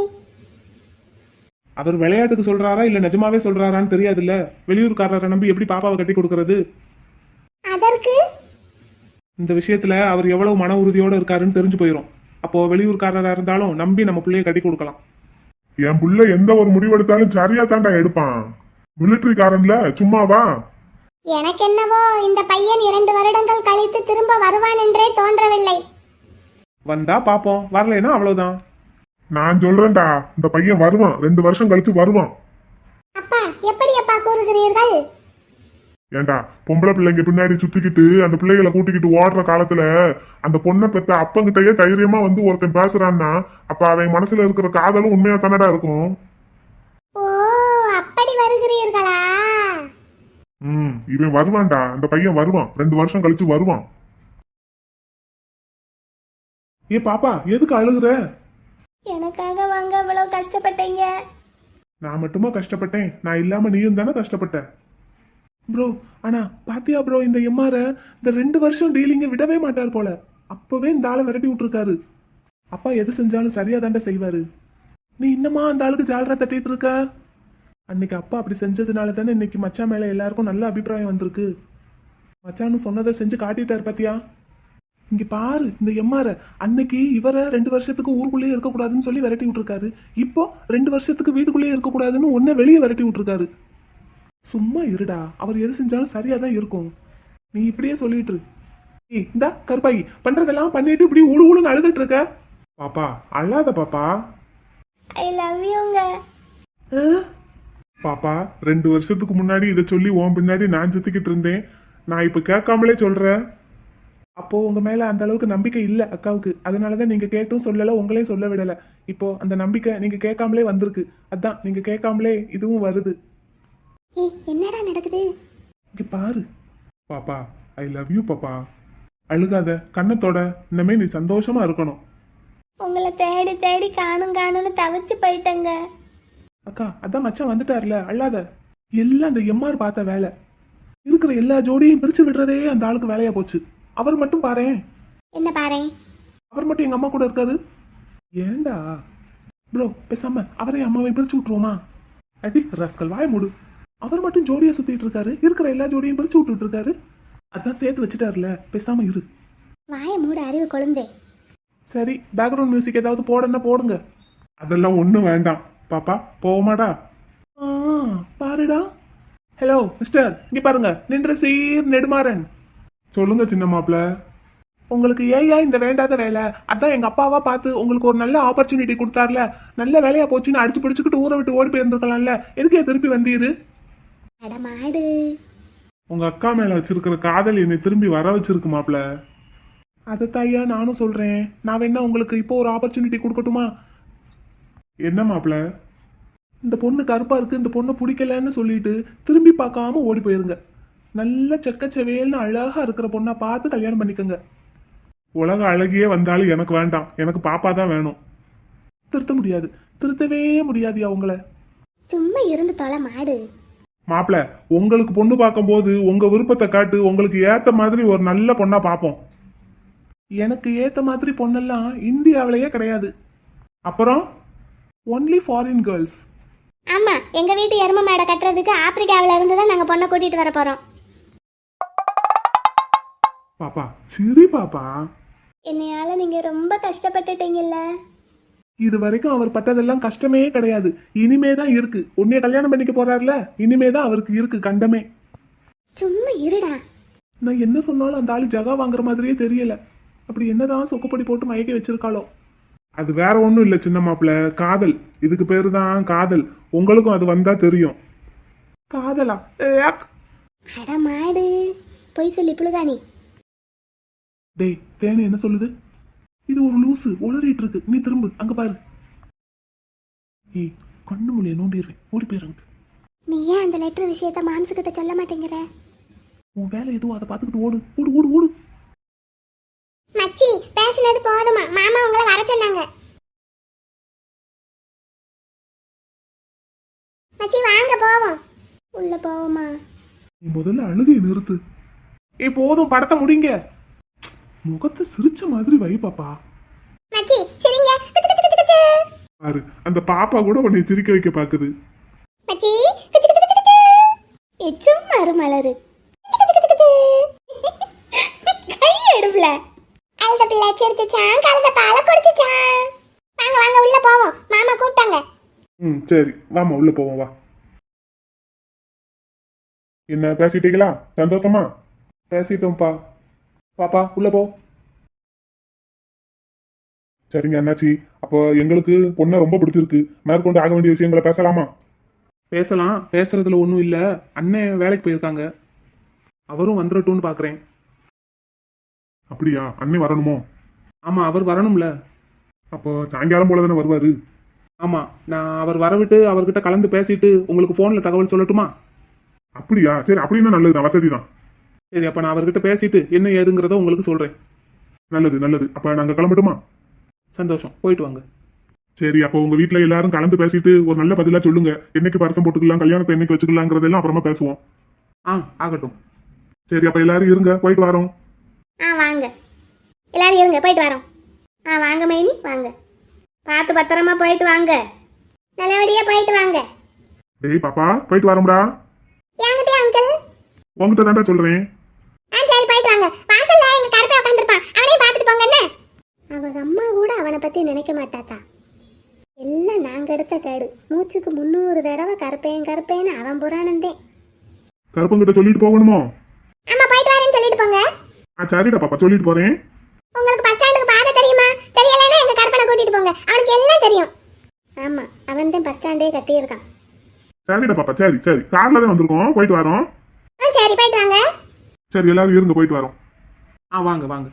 அவர் விளையாட்டுக்கு சொல்றாரா இல்ல நிஜமாவே சொல்றாரான்னு தெரியாதுல்ல. வெளியூர்காரரை நம்பி எப்படி பாப்பாவை கட்டி கொடுக்கறது? அதற்கு இந்த விஷயத்துல அவர் எவ்வளவு மன உறுதியோட இருக்காருன்னு தெரிஞ்சு போயிடும். அப்போ வெளியூர்காரரா இருந்தாலும் நம்பி நம்ம பிள்ளைய கட்டி கொடுக்கலாம். என் புள்ள எந்த ஒரு முடிவெடுத்தாலும் சரியா தாண்டா எடுப்பான். மிலிட்டரிக்காரன்ல சும்மாவா? எனக்கு என்னவோ இந்த பையன் 2 வருடங்கள் கழித்து திரும்ப வருவான் என்றே தோன்றவில்லை. வந்தா பாப்போம், வரலைன்னா அவ்வளவுதான். நான் சொல்றேன்டா, இந்த பையன் வருவான், 2 வருஷம் கழிச்சு வருவான். அப்பா, எப்படி அப்பா கூறுகிறீர்கள்? ஏண்டா, பொம்பளை பிள்ளைங்க பின்னாடி சுத்திக்கிட்டு அந்த பிள்ளைகளை கூட்டிக்கிட்டு ஓடுற காலத்துல அந்த பொண்ணை பெத்த அப்பங்கிட்டயே தைரியமா வந்து ஒருத்தன் பேசுறான்னா அப்ப அவன் மனசுல இருக்கிற காதலும் உண்மையா தானடா இருக்கும். ஓ, அப்படி வருகிறீர்களா? இவன் வருவான்டா, அந்த பையன் வருவான், 2 வருஷம் கழிச்சு வருவான். ஏ பாப்பா, எதுக்கு அழுகுற? எனக்காக வாங்க இவ்வளவு கஷ்டப்பட்டீங்க. நான் மட்டுமா கஷ்டப்பட்டேன்? நான் இல்லாம நீயும் தானே கஷ்டப்பட்ட. ப்ரோ, ஆனா பாத்தியா ப்ரோ, இந்த எம்ஆர இந்த 2 வருஷம் டீலிங்க விடவே மாட்டார் போல. அப்பவே இந்த ஆளை விரட்டி விட்டுருக்காரு. அப்பா எது செஞ்சாலும் சரியா தாண்டா செய்வாரு. நீ இன்னமா அந்த ஆளுக்கு ஜாலரா தட்டிட்டு இருக்க? அன்னைக்கு அப்பா அப்படி செஞ்சதுனால தானே இன்னைக்கு மச்சான் மேல எல்லாருக்கும் நல்ல அபிப்பிராயம் வந்திருக்கு. மச்சான்னு சொன்னதை செஞ்சு காட்டிட்டார் பாத்தியா. இங்க பாரு, இந்த எம்ஆர அன்னைக்கு இவரை 2 வருஷத்துக்கு ஊருக்குள்ளேயே இருக்கக்கூடாதுன்னு சொல்லி விரட்டி விட்டுருக்காரு. இப்போ 2 வருஷத்துக்கு வீட்டுக்குள்ளேயே இருக்கக்கூடாதுன்னு ஒன்ன வெளியே விரட்டி விட்டுருக்காரு. சும்மா இருடா, அவர் எது செஞ்சாலும் சரியா தான் இருக்கும். நீ இப்படியே சொல்லிட்டு இரு. ஏய் இந்தா கருப்பாயி, பண்றதெல்லாம் பண்ணிட்டு இப்படி ஊழு ஊழுன்னு அழுதுட்டு இருக்க. பாப்பா அழாத பாப்பா. ஐ லவ் யூங்க. பாப்பா, 2 வருஷத்துக்கு முன்னாடி இதை சொல்லி உன் பின்னாடி நான் சுத்திக்கிட்டு இருந்தேன். நான் இப்ப கேட்காமலே சொல்றேன். அப்போ உங்க மேல அந்த அளவுக்கு நம்பிக்கை இல்ல அக்காவுக்கு. அதனாலதான் நீங்க கேட்டும் சொல்லல, உங்களையும் சொல்ல விடல. இப்போ அந்த நம்பிக்கை நீங்க கேட்காமலே வந்திருக்கு. அதான் நீங்க கேட்காமலே இதுவும் வருது. ஏய், என்னடா நடக்குது? இங்க பாரு. பாப்பா, ஐ லவ் யூ பாப்பா. அழுகாத, கண்ணத்தோட. இனிமே நீ சந்தோஷமா இருக்கணும். உங்களை தேடி தேடி காணும்னு தவிச்சு போயிட்டேங்க. அக்கா, அதான் மச்சான் வந்துட்டார்ல, அழாத. எல்லாம் அந்த எம்ஆர் பார்த்த வேலை. இருக்கிற எல்லா ஜோடியும் பிரிச்சு விடுறதே அந்த ஆளுக்கு வேலையா போச்சு. அவர் மட்டும் பாரேன். என்ன பாரு? அவர் மட்டும் எங்க அம்மா கூட இருக்காரு. ஏண்டா ப்ரோ, பேசாம அவரே அம்மாவை பிரிச்சு விட்டுருவோமா? அடி ரஸ்கல், வாய மூடு. அவர் மட்டும் ஜோடியா சுத்திட்டு இருக்காரு, இருக்கிற எல்லா ஜோடியும் பிரிச்சு விட்டுட்டு இருக்காரு. அதான் சேர்த்து வச்சுட்டாருல, பேசாம இரு. வாய மூட அறிவு கொழுந்தே. சரி, பேக்ரவுண்ட் மியூசிக் ஏதாவது போடன்னா போடுங்க. அதெல்லாம் ஒண்ணும் வேண்டாம். பாப்பா போவோமாடா? பாருடா. ஹலோ மிஸ்டர், இங்க பாருங்க, நின்ற சீர் நெடுமாறன். சொல்லுங்க சின்ன மாப்பிள்ள. உங்களுக்கு ஏயா இந்த வேண்டாத வேலை? அதான் எங்க அப்பாவா பார்த்து உங்களுக்கு ஒரு நல்ல ஆப்பர்ச்சுனிட்டி கொடுத்தார்ல, நல்ல வேலையா போச்சுன்னு அடிச்சு பிடிச்சுக்கிட்டு ஊரை விட்டு ஓடி போயிருந்துருக்கலாம்ல. எதுக்கே திருப்பி வந்தீரு? அடமாடு, உங்க அக்கா மேல வச்சிருக்கிற காதல் என்னை திரும்பி வர வச்சிருக்கு மாப்பிள்ள. அதைத்தாயா நானும் சொல்றேன். நான் வேணா உங்களுக்கு இப்போ ஒரு ஆப்பர்ச்சுனிட்டி கொடுக்கட்டுமா? என்ன மாப்பிள்ள? இந்த பொண்ணு கருப்பா இருக்கு, இந்த பொண்ணை பிடிக்கலன்னு சொல்லிட்டு திரும்பி பார்க்காம ஓடி போயிருங்க. நல்ல செக்கச்செவேல்னு அழகா இருக்கிற பொண்ணா பார்த்து கல்யாணம் பண்ணிக்கோங்க. உலக அழகியே வந்தாலும் எனக்கு வேண்டாம், எனக்கு பாப்பா தான் வேணும். திருத்த முடியாது, திருத்தவே முடியாதுயா உங்களை. சும்மா இருந்து தொலை மாடு. மாப்பிள்ள, உங்களுக்கு பொண்ணு பார்க்கும்போது உங்க விருப்பத்தை காட்டு, உங்களுக்கு ஏத்த மாதிரி ஒரு நல்ல பொண்ணா பார்ப்போம். எனக்கு ஏத்த மாதிரி பொண்ணெல்லாம் இந்தியாவிலேயே கிடையாது. அப்புறம் ஒன்லி ஃபாரின் கேர்ள்ஸ். ஆமா, எங்க வீட்டு எரும மேடை கட்டுறதுக்கு ஆப்பிரிக்காவில இருந்து தான் நாங்க பொண்ணை கூட்டிட்டு வர போறோம். பாப்பா சிரி பாப்பா. என்னையால நீங்க ரொம்ப கஷ்டப்பட்டுட்டீங்கல்ல. இது வரைக்கும் அவர் பட்டதெல்லாம் கஷ்டமே கிடையாது, இனிமே தான் இருக்கு. உன்னைய கல்யாணம் பண்ணிக்க போறாருல, இனிமே தான் அவருக்கு இருக்கு கண்டமே. சும்மா இருடா. நான் என்ன சொன்னாலும் அந்த ஆளு ஜகா வாங்குற மாதிரியே தெரியல. அப்படி என்னதான் சொக்கப்படி போட்டு மயக்கி வச்சிருக்காளோ. அது வேற ஒண்ணும் இல்ல சின்ன மாப்பிள்ள, காதல். இதுக்கு பேரு தான் காதல். உங்களுக்கும் அது வந்தா தெரியும். காதலா? ஏக். அட மாடு, பொய் சொல்லி புழுகானி. டேய் தேனு என்ன சொல்லுது? இது ஒரு லூசு உளறிட்டு இருக்கு. நீ திரும்ப அங்க பாரு. ஏய் கண்ணு மொழியை நோண்டிடுறேன். ஓடி போயிருங்க. நீ ஏன் அந்த லெட்டர் விஷயத்த மாம்சுக்கிட்ட சொல்ல மாட்டேங்கிற? உன் வேலை எதுவும் அதை பார்த்துக்கிட்டு ஓடு ஓடு ஓடு ஓடு. மச்சி பேசினது போதுமா, மாமா உங்களை வர சொன்னாங்க. மச்சி வாங்க போவோம். உள்ள போவோமா? நீ முதல்ல அழுகையை நிறுத்து. ஏய் போதும் படத்தை முடிங்க. முகத்தை சிரிச்ச மாதிரி வை பாப்பா. மச்சி சரிங்க. குச்சு குச்சு குச்சு குச்சு. பாரு அந்த பாப்பா கூட உன்னை சிரிக்க வைக்க பாக்குது. மச்சி குச்சு குச்சு குச்சு குச்சு. எச்சும் மறுமலரு. குச்சு குச்சு குச்சு குச்சு. கை எடுப்புல. அழுத பிள்ளை சிரிச்சுச்சான், கழுத பாலை குடிச்சுச்சான். வாங்க வாங்க உள்ள போவோம், மாமா கூப்பிட்டாங்க. ம் சரி வாமா உள்ள போவோம் வா. என்ன பேசிட்டீங்களா? சந்தோஷமா? பேசிட்டோம்ப்பா. பாப்பா உள்ள போ. சரிங்க அண்ணாச்சி, அப்போ எங்களுக்கு பொண்ணை ரொம்ப பிடிச்சிருக்கு. மேற்கொண்டு ஆக வேண்டிய விஷயங்களை பேசலாமா? பேசலாம், பேசுறதுல ஒன்றும் இல்லை. அண்ணன் வேலைக்கு போயிருக்காங்க, அவரும் வந்துடட்டும்னு பார்க்குறேன். அப்படியா? அண்ணன் வரணுமோ? ஆமாம் அவர் வரணும்ல. அப்போ சாயங்காலம் போல தானே வருவார். ஆமாம் நான் அவர் வரவிட்டு அவர்கிட்ட கலந்து பேசிட்டு உங்களுக்கு ஃபோனில் தகவல் சொல்லட்டுமா? அப்படியா? சரி அப்படின்னா நல்லது தான், வசதி தான். சரி அப்போ நான் அவர்கிட்ட பேசிட்டு என்ன ஏதுங்கிறத உங்களுக்கு சொல்கிறேன். நல்லது நல்லது. அப்போ நாங்கள் கிளம்பட்டுமா? சந்தோஷம், போயிட்டு வாங்க. சரி அப்போ உங்கள் வீட்டில் எல்லாரும் கலந்து பேசிட்டு ஒரு நல்ல பதிலாக சொல்லுங்க. என்னைக்கு பரிசம் போட்டுக்கலாம், கல்யாணத்தை என்னைக்கு வச்சுக்கலாங்கிறதெல்லாம் அப்புறமா பேசுவோம். ஆகட்டும். சரி அப்போ எல்லாரும் இருங்க, போயிட்டு வரோம். வாங்க எல்லாரும் இருங்க, போயிட்டு வரோம். வாங்க மைனி வாங்க. பார்த்து பத்திரமா போயிட்டு வாங்க, நல்லபடியா போயிட்டு வாங்க. டேய் பாப்பா போயிட்டு வரோம்டா. ஏங்கிட்டே அங்கிள்? உங்ககிட்ட தான்டா சொல்கிறேன். சரி போயிட்டு வாங்க. வாசல்ல எங்க கருப்பை உட்காந்துருப்பான், அவனையும் பார்த்துட்டு போங்க. என்ன அவங்க அம்மா கூட அவனை பத்தி நினைக்க மாட்டாக்கா. எல்லாம் நாங்க எடுத்த கேடு. மூச்சுக்கு 300 தடவை கருப்பேன் கருப்பேன்னு அவன் புராணந்தேன். கருப்பங்கிட்ட சொல்லிட்டு போகணுமோ? ஆமா போயிட்டு வரேன்னு சொல்லிட்டு போங்க. சரிடா பாப்பா சொல்லிட்டு போறேன். உங்களுக்கு பஸ் ஸ்டாண்டுக்கு பாதை தெரியுமா? தெரியலன்னா எங்க கருப்பனை கூட்டிட்டு போங்க, அவனுக்கு எல்லாம் தெரியும். ஆமா அவன் தான் பஸ் ஸ்டாண்டே கட்டியிருக்கான். சரிடா பாப்பா சரி சரி, கார்ல தான் வந்திருக்கோம், போயிட்டு வரோம். சரி போயிட்டு வாங்க. சரி எல்லாரும் இருங்க, போயிட்டு வரோம். வாங்க வாங்க.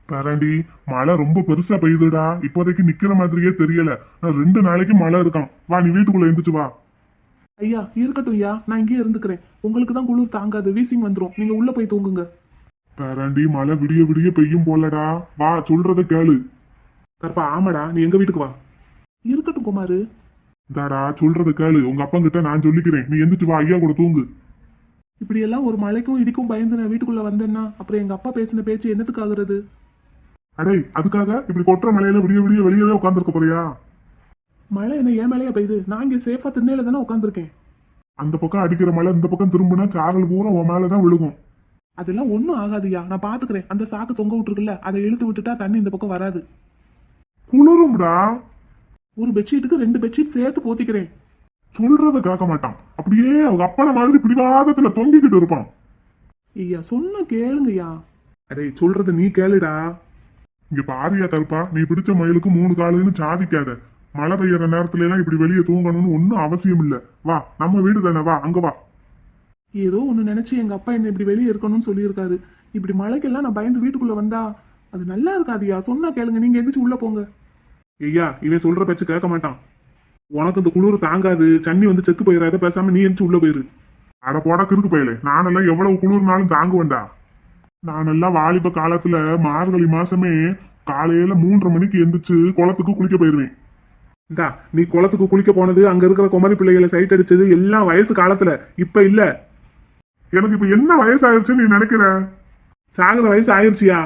பேராண்டி மழை ரொம்ப பெருசா பெய்யுதுடா. இப்போதைக்கு நிக்கிற மாதிரியே தெரியல. நான் 2 நாளைக்கு மழை இருக்கான். வா நீ வீட்டுக்குள்ள எந்திரிச்சு வா. ஐயா இருக்கட்டும் ஐயா, நான் இங்கேயே இருந்துக்கிறேன். உங்களுக்கு தான் குளிர் தாங்காது, வீசிங் வந்துடும். நீங்க உள்ள போய் தூங்குங்க. பேராண்டி மழை விடிய விடிய பெய்யும் போலடா. வா சொல்றத கேளு. கருப்பா ஆமாடா, நீ எங்க வீட்டுக்கு வா. இருக்கட்டும் குமாரு. தாடா சொல்றத கேளு. உங்க அப்பா கிட்ட நான் சொல்லிக்கிறேன். நீ எந்திரிச்சு வா, ஐயா கூட தூங்கு. இப்படி எல்லாம் ஒரு மழைக்கும் இடிக்கும் பயந்து நான் வீட்டுக்குள்ள வந்தேன்னா அப்புறம் எங்க அப்பா பேசின பேச்சு என்னத்துக்கு ஆகுறது? அடே அதுக்காக இப்படி கொட்டுற மழையில விடிய விடிய வெளியவே உட்காந்துருக்க போறியா? மழை என்ன ஏன் மேலேயே பெய்யுது? நான் இங்கே சேஃபா திண்ணையில தானே உட்காந்துருக்கேன். அந்த பக்கம் அடிக்கிற மழை இந்த பக்கம் திரும்பினா சாரல் பூரா உன் மேலதான் விழுகும். அதெல்லாம் ஒன்றும் ஆகாதுயா, நான் பாத்துக்கிறேன். அந்த சாக்கு தொங்க விட்டுருக்குல்ல, அதை இழுத்து விட்டுட்டா தண்ணி இந்த பக்கம் வராது. குளிரும்டா. ஒரு பெட்ஷீட்டுக்கு 2 பெட்ஷீட் சேர்த்து போத்திக்கிறேன். சொல்றத கேட்க மாட்டான். அப்படியே அவங்க அப்பன மாதிரி பிடிவாதத்துல தொங்கிக்கிட்டு இருப்பான். ஐயா சொன்ன கேளுங்கய்யா. அடே சொல்றது நீ கேளுடா. இங்க பாரியா கருப்பா, நீ பிடிச்ச மயிலுக்கு 3 காலுன்னு சாதிக்காத. மழை பெய்யற நேரத்துல எல்லாம் இப்படி வெளியே தூங்கணும்னு ஒன்னும் அவசியம் இல்ல. வா நம்ம வீடு தானே, வா அங்க வா. ஏதோ ஒன்று நினைச்சு எங்க அப்பா என்ன இப்படி வெளியே இருக்கணும்னு சொல்லியிருக்காரு. இப்படி மழைக்கெல்லாம் நான் பயந்து வீட்டுக்குள்ள வந்தா அது நல்லா இருக்காதியா. சொன்னா கேளுங்க, நீங்க எந்திரிச்சு உள்ள போங்க. ஐயா இவன் சொல்ற பேச்சு கேட்க மாட்டான். உனக்கு இந்த குளிர் தாங்காது, சன்னி வந்து செத்து போயிடாத, பேசாம நீ எந்திரிச்சு உள்ள போயிரு. அட போட கிறுக்கு பயலே, நானெல்லாம் எவ்வளவு குளிர்னாலும் தாங்குவேன்டா. நானெல்லாம் வாலிப காலத்துல மார்கழி மாசமே காலையில 3:30 மணிக்கு எந்திரிச்சு குளத்துக்கு குளிக்க போயிருவேன். இந்தா நீ குளத்துக்கு குளிக்க போனது, அங்க இருக்கிற குமரி பிள்ளைகளை சைட் அடிச்சது எல்லாம் வயசு காலத்துல, இப்ப இல்ல. எனக்கு இப்ப என்ன வயசாயிருச்சுன்னு நீ நினைக்கிற? சாகுற வயசு ஆயிருச்சியா?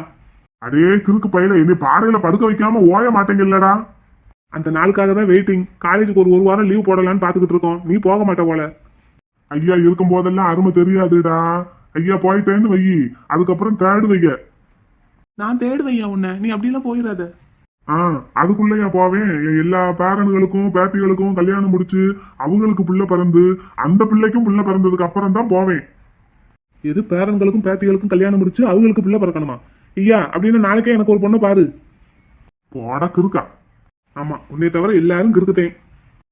அடே கிறுக்கு பையில, என்னை பாறையில படுக்க வைக்காம ஓய மாட்டேங்கல்லடா. அந்த நாளுக்காக தான் வெயிட்டிங். காலேஜுக்கு ஒரு வாரம் லீவ் போடலான்னு பாத்துக்கிட்டு இருக்கோம். நீ போக மாட்ட போல. ஐயா இருக்கும் போதெல்லாம் அருமை தெரியாதுடா. ஐயா போயிட்டேன்னு வை, அதுக்கப்புறம் தேடு வைங்க. நான் தேடுவையா உன்னை, நீ அப்படிலாம் போயிடாத. அதுக்குள்ளயா போவேன். எல்லா பேரன்களுக்கும் பேத்திகளுக்கும் கல்யாணம் முடிச்சு அவங்களுக்கு புள்ள பிறந்து அந்த பிள்ளைக்கும் புள்ள பிறந்ததுக்கு அப்புறம் தான் போவேன். எது பேரன்களுக்கும் பேத்திகளுக்கும் கல்யாணம் முடிச்சு அவங்களுக்கு பிள்ளை பிறக்கணுமா? ஐயா அப்படின்னு நாளைக்கே எனக்கு ஒரு பொண்ணை பாரு. போடா கிறுக்கா. ஆமா, உன்னை தவிர எல்லாரும் கிறுக்குத்தேன்.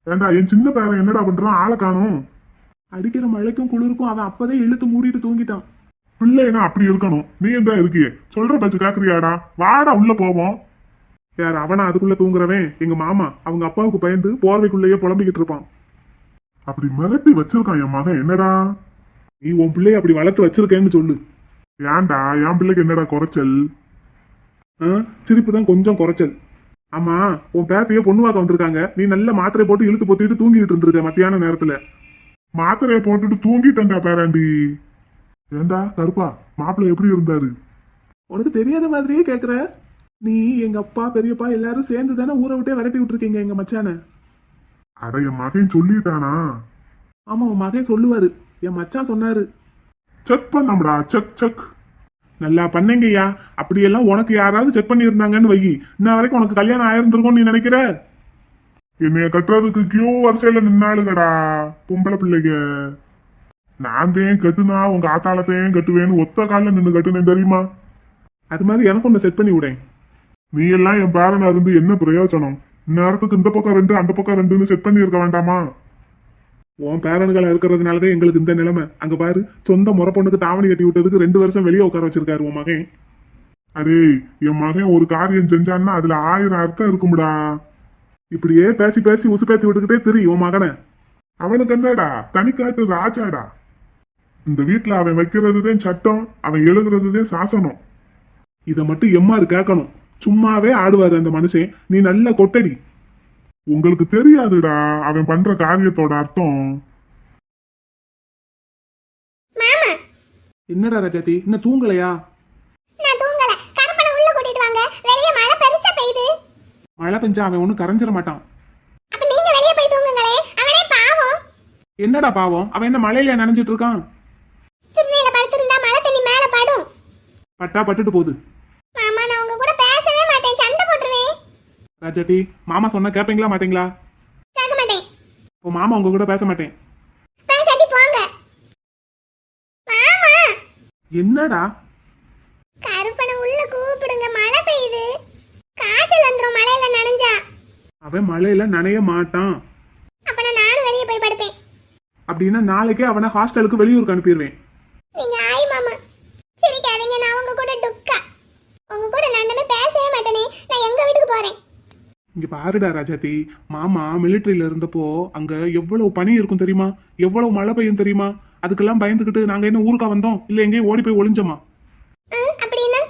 ஏண்டா என் சின்ன பேரன் என்னடா பண்றான்? ஆளை காணும். அடிக்கிற மழைக்கும் குளிருக்கும் அவன் அப்பதே இழுத்து மூடிட்டு தூங்கிட்டான். பிள்ளைனா அப்படி இருக்கணும். நீ தான் இருக்கியே, சொல்ற பேச்சு கேக்குறியாடா? வாடா உள்ள போவோம். யார் அவனா அதுக்குள்ள தூங்குறவன்? எங்க மாமா. அவங்க அப்பாவுக்கு பயந்து போர்வைக்குள்ளேயே புலம்பிக்கிட்டு இருப்பான். அப்படி மிரட்டி வச்சிருக்கான் என் மகன். என்னடா நீ உன் பிள்ளைய அப்படி வளர்த்து வச்சிருக்கேன்னு சொல்லு. ஏன்டா என் பிள்ளைக்கு என்னடா குறைச்சல்? சிரிப்பு தான் கொஞ்சம் குறைச்சல். ஆமா, உன் பேத்தைய பொண்ணு வாக்க வந்திருக்காங்க. நீ நல்ல மாத்திரை போட்டு இழுத்து பொத்திட்டு தூங்கிட்டு இருந்திருக்க மத்தியான நேரத்துல. மாத்திரைய போட்டுட்டு தூங்கிட்டேன்டா பேராண்டி. ஏண்டா கருப்பா, மாப்பிள்ளை எப்படி இருந்தாரு? உனக்கு தெரியாத மாதிரியே கேக்குற. நீ எங்க அப்பா பெரியப்பா எல்லாரும் சேர்ந்து தானே ஊரை விட்டே விரட்டி விட்டுருக்கீங்க எங்க மச்சான. அட என் மகன் சொல்லிட்டானா? ஆமா, உன் மகன் சொல்லுவாரு. என் மச்சான் சொன்னாரு. செக் பண்ணம்டா, செக் செக். நல்லா பண்ணீங்கய்யா. அப்படியெல்லாம் உனக்கு யாராவது செக் பண்ணி இருந்தாங்கன்னு வை, இன்ன வரைக்கும் உனக்கு கல்யாணம் ஆயிருந்திருக்கும்னு நீ நினைக்கிற? என்னைய கட்டுறதுக்கு கியூ வரிசையில நின்னாளுங்கடா பொம்பளை பிள்ளைங்க. நான் தான் கட்டுனா உங்க ஆத்தாளத்தையும் கட்டுவேன்னு ஒத்த காலில் நின்று கட்டுனேன் தெரியுமா? அது மாதிரி எனக்கு ஒன்று செட் பண்ணி விடேன். நீ எல்லாம் என் பேரனா இருந்து என்ன பிரயோஜனம்? இந்நேரத்துக்கு இந்த பக்கம் 2 அந்த பக்கம் 2ன்னு செட் பண்ணி இருக்க வேண்டாமா? உன் பேரன்களா இருக்கிறதுனாலதான் எங்களுக்கு இந்த நிலைமை. அங்க பாரு, சொந்த முறை பொண்ணுக்கு தாவணி கட்டி விட்டதுக்கு 2 வருஷம் வெளியே உட்கார வச்சிருக்காரு உன் மகன். அதே என் மகன் ஒரு காரியம் செஞ்சான்னா அதுல 1000 அர்த்தம் இருக்கும்டா. இப்படியே பேசி பேசி உசுப்பேத்தி விட்டுக்கிட்டே திரி உன் மகனை. அவனுக்கு என்னடா தனிக்காட்டு ராஜாடா. இந்த வீட்டுல அவன் வைக்கிறதுதான் சட்டம், அவன் எழுதுறதுதான் சாசனம். இதை மட்டும் எம்மாரு கேட்கணும். சும்மாவே ஆடுவாரு அந்த மனுஷன். நீ நல்ல கொட்டடி. உங்களுக்கு தெரியாதுடா அவன் பண்ற காரியத்தோட அர்த்தம். மாமா, என்னடா ராஜாத்தி, இன்னும் தூங்கலையா? நான் தூங்கல. கருப்பனை உள்ள கூட்டிட்டு வாங்க. வெளிய மழை பெருசா பெய்யுது. மழை பெஞ்சா அவன் ஒன்னும் கரைஞ்சிட மாட்டான். அப்ப நீங்க வெளிய போய் தூங்குங்களே. அவனே பாவம். என்னடா பாவம்? அவன் என்ன மழையில நனைஞ்சிட்டு இருக்கான்? திருநீல படுத்திருந்தா மழை தண்ணி மேல படும். பட்டா பட்டுட்டு போகுது. மாமா, நான் உங்க கூட பேசவே மாட்டேன். சண்டை போட்டுருவேன். ராஜாத்தி, மாமா சொன்னா கேப்பீங்களா மாட்டீங்களா? கேட்க மாட்டேன். உன் மாமா உங்க கூட பேச மாட்டேன். பேசாட்டி போங்க. மாமா, என்னடா? கருப்பனை உள்ள கூப்பிடுங்க. மழை பெய்யுது. காய்ச்சல் வந்துரும் மழையில நனைஞ்சா. அவன் மழையில நனைய மாட்டான். அப்ப நானும் வெளிய போய் படுப்பேன். அப்படின்னா நாளைக்கே அவனை ஹாஸ்டலுக்கு வெளியூருக்கு அனுப்பிடுவேன். நீங்க ஆய் மாமா. சிரிக்காதீங்க. நான் உங்க கூட டுக்கா. உங்க கூட நான் இனிமே பேசவே மாட்டேனே. நான் எங்க வீட்டுக்கு போறேன். இங்க பாருடா ராஜாத்தி, மாமா மிலிட்டரியில இருந்தப்போ அங்க எவ்வளவு பனி இருக்கும் தெரியுமா? எவ்வளவு மழை பெய்யும் தெரியுமா? அதுக்கெல்லாம் பயந்துகிட்டு நாங்க என்ன ஊருக்கா வந்தோம்? இல்ல எங்கேயும் ஓடி போய் ஒளிஞ்சோமா? அப்படின்னா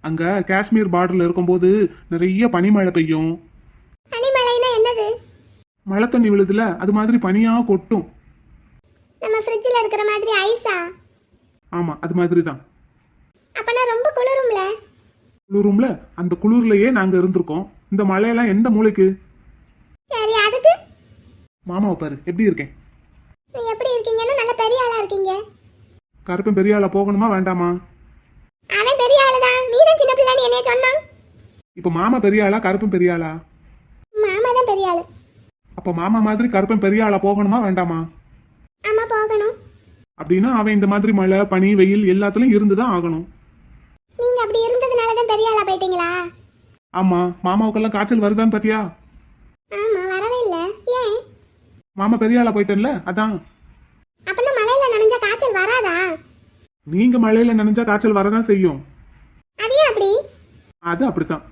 அங்க காஷ்மீர் பார்டர்ல இருக்கும்போது நிறைய பனிமழை பெய்யும். பனிமழைனா என்னது? மழை தண்ணி விழுதுல, அது மாதிரி பனியா கொட்டும். நம்ம ஃப்ரிட்ஜ்ல இருக்கிற மாதிரி ஐஸா? ஆமா, அது மாதிரி தான். அப்பனா ரொம்ப குளிரும்ல. குளிரும்ல, அந்த குளிர்லயே நாங்க இருந்திருக்கோம். இந்த மழையெல்லாம் எந்த மூளைக்கு? சரி, அதுக்கு மாமாவை பாரு எப்படி இருக்கேன். நீ எப்படி இருக்கீங்கன்னா நல்ல பெரிய ஆளா இருக்கீங்க. கருப்பன் பெரிய ஆளா போகணுமா வேண்டாமா? அவன் பெரிய ஆளுதான். நீ தான் சின்ன பிள்ளைன்னு என்னைய சொன்னான். இப்ப மாமா பெரிய ஆளா கருப்பன் பெரிய ஆளா? மாமா தான் பெரிய ஆளு. அப்ப மாமா மாதிரி கருப்பன் பெரிய ஆளா போகணுமா வேண்டாமா? ஆமா, போகணும். அப்படின்னா அவன் இந்த மாதிரி மழை பனி வெயில் எல்லாத்துலயும் இருந்துதான் ஆகணும். நீங்க அப்படி இருந்ததுனாலதான் பெரிய ஆளா போயிட்டீங்களா? ஆமா, மாமாவுக்கெல்லாம் காய்ச்சல் வருதான்னு பாத்தியா? ஆமா, வரவே இல்ல. ஏன்? மாமா பெரிய ஆளா போயிட்டேன்ல, அதான். அப்பனா மழையில நனைஞ்சா காய்ச்சல் வராதா? நீங்க மழையில நனைஞ்சா காய்ச்சல் வரதான் செய்யும். அது ஏன் அப்படி? அது அப்படித்தான்.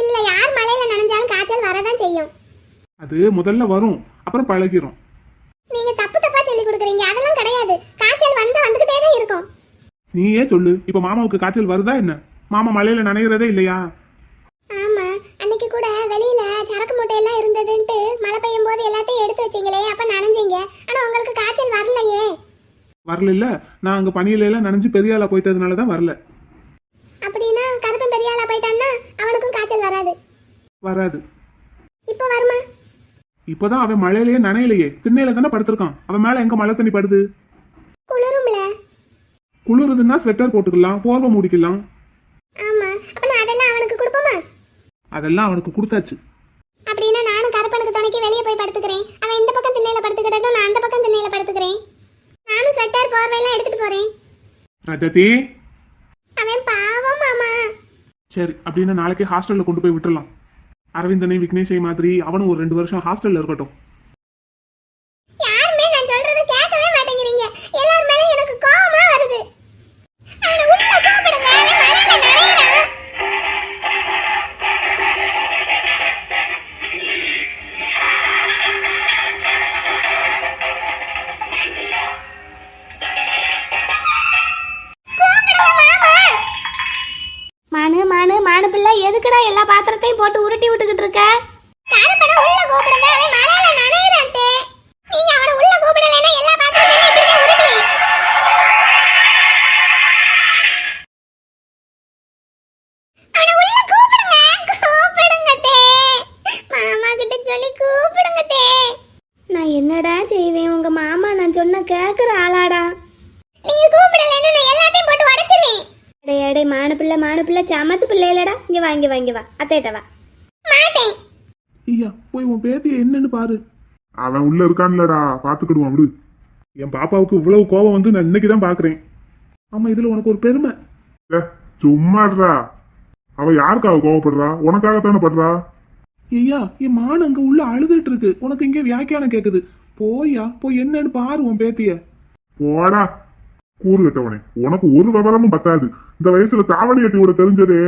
இல்ல, யார் மழையில நனைஞ்சாலும் காய்ச்சல் வரதான் செய்யும். அது முதல்ல வரும், அப்புறம் பழகிரும். நீங்க தப்பு தப்பா சொல்லி கொடுக்குறீங்க. அதெல்லாம் கிடையாது. காய்ச்சல் வந்தா வந்துகிட்டே தான் இருக்கும். நீயே சொல்லு, இப்ப மாமாவுக்கு காய்ச்சல் வருதா என்ன? மாமா மழையில நனைகிறதே இல்லையா? ஆமா, அன்னைக்கு கூட வெளியில சரக்கு மூட்டையெல்லாம் இருந்ததுன்ட்டு மழை பெய்யும் போது எல்லாத்தையும் எடுத்து வச்சீங்களே, அப்ப நனைஞ்சீங்க. ஆனா உங்களுக்கு காய்ச்சல் வரலையே. வரல இல்ல, நான் அங்க பனியில எல்லாம் நனைஞ்சு பெரிய ஆளா போயிட்டதுனாலதான் வரல. அப்படின்னா கருப்பன் பெரிய ஆளா போயிட்டான்னா அவனுக்கும் காய்ச்சல் வராது. வராது. இப்போ வருமா? இப்பதான் அவன் மழையிலேயே நனையிலையே, திண்ணையில தானே படுத்திருக்கான். அவன் மேல எங்க மழை தண்ணி படுது? குளிரும்ல. குளிருதுன்னா ஸ்வெட்டர் போட்டுக்கலாம், போர்வை மூடிக்கலாம். ஆமா, அப்ப நான் அதெல்லாம் அவனுக்கு கொடுப்போமா? அதெல்லாம் அவனுக்கு கொடுத்தாச்சு. அப்படின்னா நானும் கருப்பனுக்கு துணைக்கு வெளியே போய் படுத்துக்கிறேன். அவன் இந்த பக்கம் திண்ணையில படுத்துக்கிட்டட்டும், நான் அந்த பக்கம் திண்ணையில படுத்துக்கிறேன். நானும் ஸ்வெட்டர் போர்வையெல்லாம் எடுத்துட்டு போறேன். ரஜதி. அவன் பாவம் மாமா. சரி, அப்படின்னா நாளைக்கே ஹாஸ்டல்ல கொண்டு போய் விட்டுறலாம். அரவிந்தனை விக்னேஷை மாதிரி அவனும் ஒரு 2 வருஷம் ஹாஸ்டல்ல இருக்கட்டும். யாருமே நான் சொல்றத கேட்கவே மாட்டேங்கிறீங்க. எல்லார் மேலயும் எனக்கு கோவமா வருது. அவனை உள்ள கூப்பிடுங்க. அவன் மழையில நனையறான். மானு மானு மானு பிள்ளை, எதுக்குடா எல்லா பாத்திரத்தையும் போட்டு உருட்டி விட்டுக்கிட்டு இருக்க? கருப்பனை உள்ள கூப்பிடுங்க. அவன் மழையில நனையறான்டே. நீங்க அவனை உள்ள கூப்பிடலைன்னா எல்லா பாத்திரத்தையும் இப்படியே உருட்டுவீங்க. அவனை உள்ள கூப்பிடுங்க. கூப்பிடுங்க தே. மாமா கிட்ட சொல்லி கூப்பிடுங்க தே. நான் என்னடா செய்வேன்? உங்க மாமா நான் சொன்ன கேக்குற ஆளாடா. நீங்க கூப்பிடலைன்னா நான் எல்லாத்தையும் போட்டு உடைச்சிருவேன். அடே அடே, மானு பிள்ளை சமத்து பிள்ளை இல்லடா. இங்க வா அத்தைட்ட வா. மாட்டேன். ஐயா, போய் உன் பேத்திய என்னன்னு பாரு. அவன் உள்ள இருக்கான்லடா, பாத்துக்கிடுவான் விடு. என் பாப்பாவுக்கு இவ்வளவு கோபம் வந்து நான் இன்னைக்கு தான் பாக்குறேன். ஆமா, இதுல உனக்கு ஒரு பெருமை. சும்மாடுறா. அவ யாருக்காக கோவப்படுறா? உனக்காகத்தானே படுறா. ஐயா, என் மான் அங்க உள்ள அழுதுட்டு இருக்கு. உனக்கு இங்கே வியாக்கியானம் கேக்குது. போய் என்னன்னு பாரு உன் பேத்திய. போடா கூறு கட்டவனே, உனக்கு ஒரு விவரமும் பத்தாது. இந்த வயசுல தாவணி கட்டி விட தெரிஞ்சதே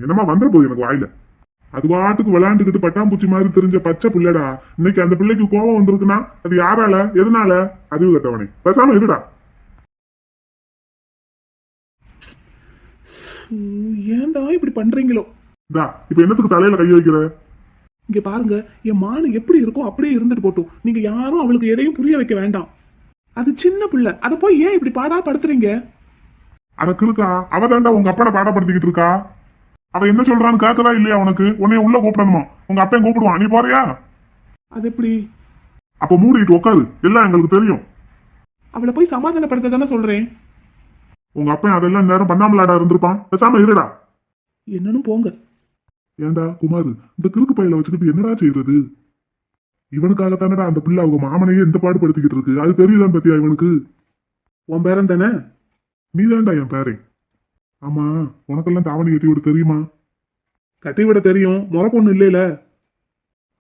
என்னமா வந்துட போகுது எனக்கு வாயில. அது பாட்டுக்கு விளையாண்டுக்கிட்டு பட்டாம்பூச்சி மாதிரி தெரிஞ்ச பச்சை பிள்ளைடா. இன்னைக்கு அந்த பிள்ளைக்கு கோபம் வந்திருக்குன்னா அது யாரால, எதனால? அறிவு கட்டவனே, பேசாம இருடா. ஏன்டா இப்படி பண்றீங்களோ? இப்ப என்னத்துக்கு தலையில கை வைக்கிற? இங்க பாருங்க, என் மானு எப்படி இருக்கோ அப்படியே இருந்துட்டு போட்டும். நீங்க யாரும் அவளுக்கு எதையும் புரிய வைக்க வேண்டாம். அது சின்ன பிள்ளை, அதை போய் ஏன் இப்படி பாடா படுத்துறீங்க? அதற்கு இருக்கா அவ தாண்டா உங்க அப்பனை பாடப்படுத்திக்கிட்டு இருக்கா. அவ என்ன சொல்றான்னு கேட்கதா இல்லையா உனக்கு? உன்னைய உள்ள கூப்பிடணுமா? உங்க அப்பையும் கூப்பிடுவான், நீ போறியா? அது எப்படி? அப்ப மூடிட்டு உட்காரு, எல்லாம் எங்களுக்கு தெரியும். அவளை போய் சமாதானப்படுத்த தானே சொல்றேன். உங்க அப்பன் அதெல்லாம் நேரம் பண்ணாமலாடா இருந்திருப்பான். பேசாம இருடா. என்னன்னு போங்க. ஏண்டா குமார், இந்த கிறுக்கு பையில வச்சுக்கிட்டு என்னடா செய்யறது? இவனுக்காகத்தானடா அந்த பிள்ளை அவங்க மாமனையே இந்த பாடுபடுத்திக்கிட்டு இருக்கு. அது தெரியுதான் பத்தியா இவனுக்கு? உன் பேரன் தானே? நீதான்டா என் பேரை. ஆமா, உனக்கெல்லாம் தாவணி கட்டி விட தெரியுமா? கட்டி விட தெரியும், முறை பொண்ணு இல்லையில.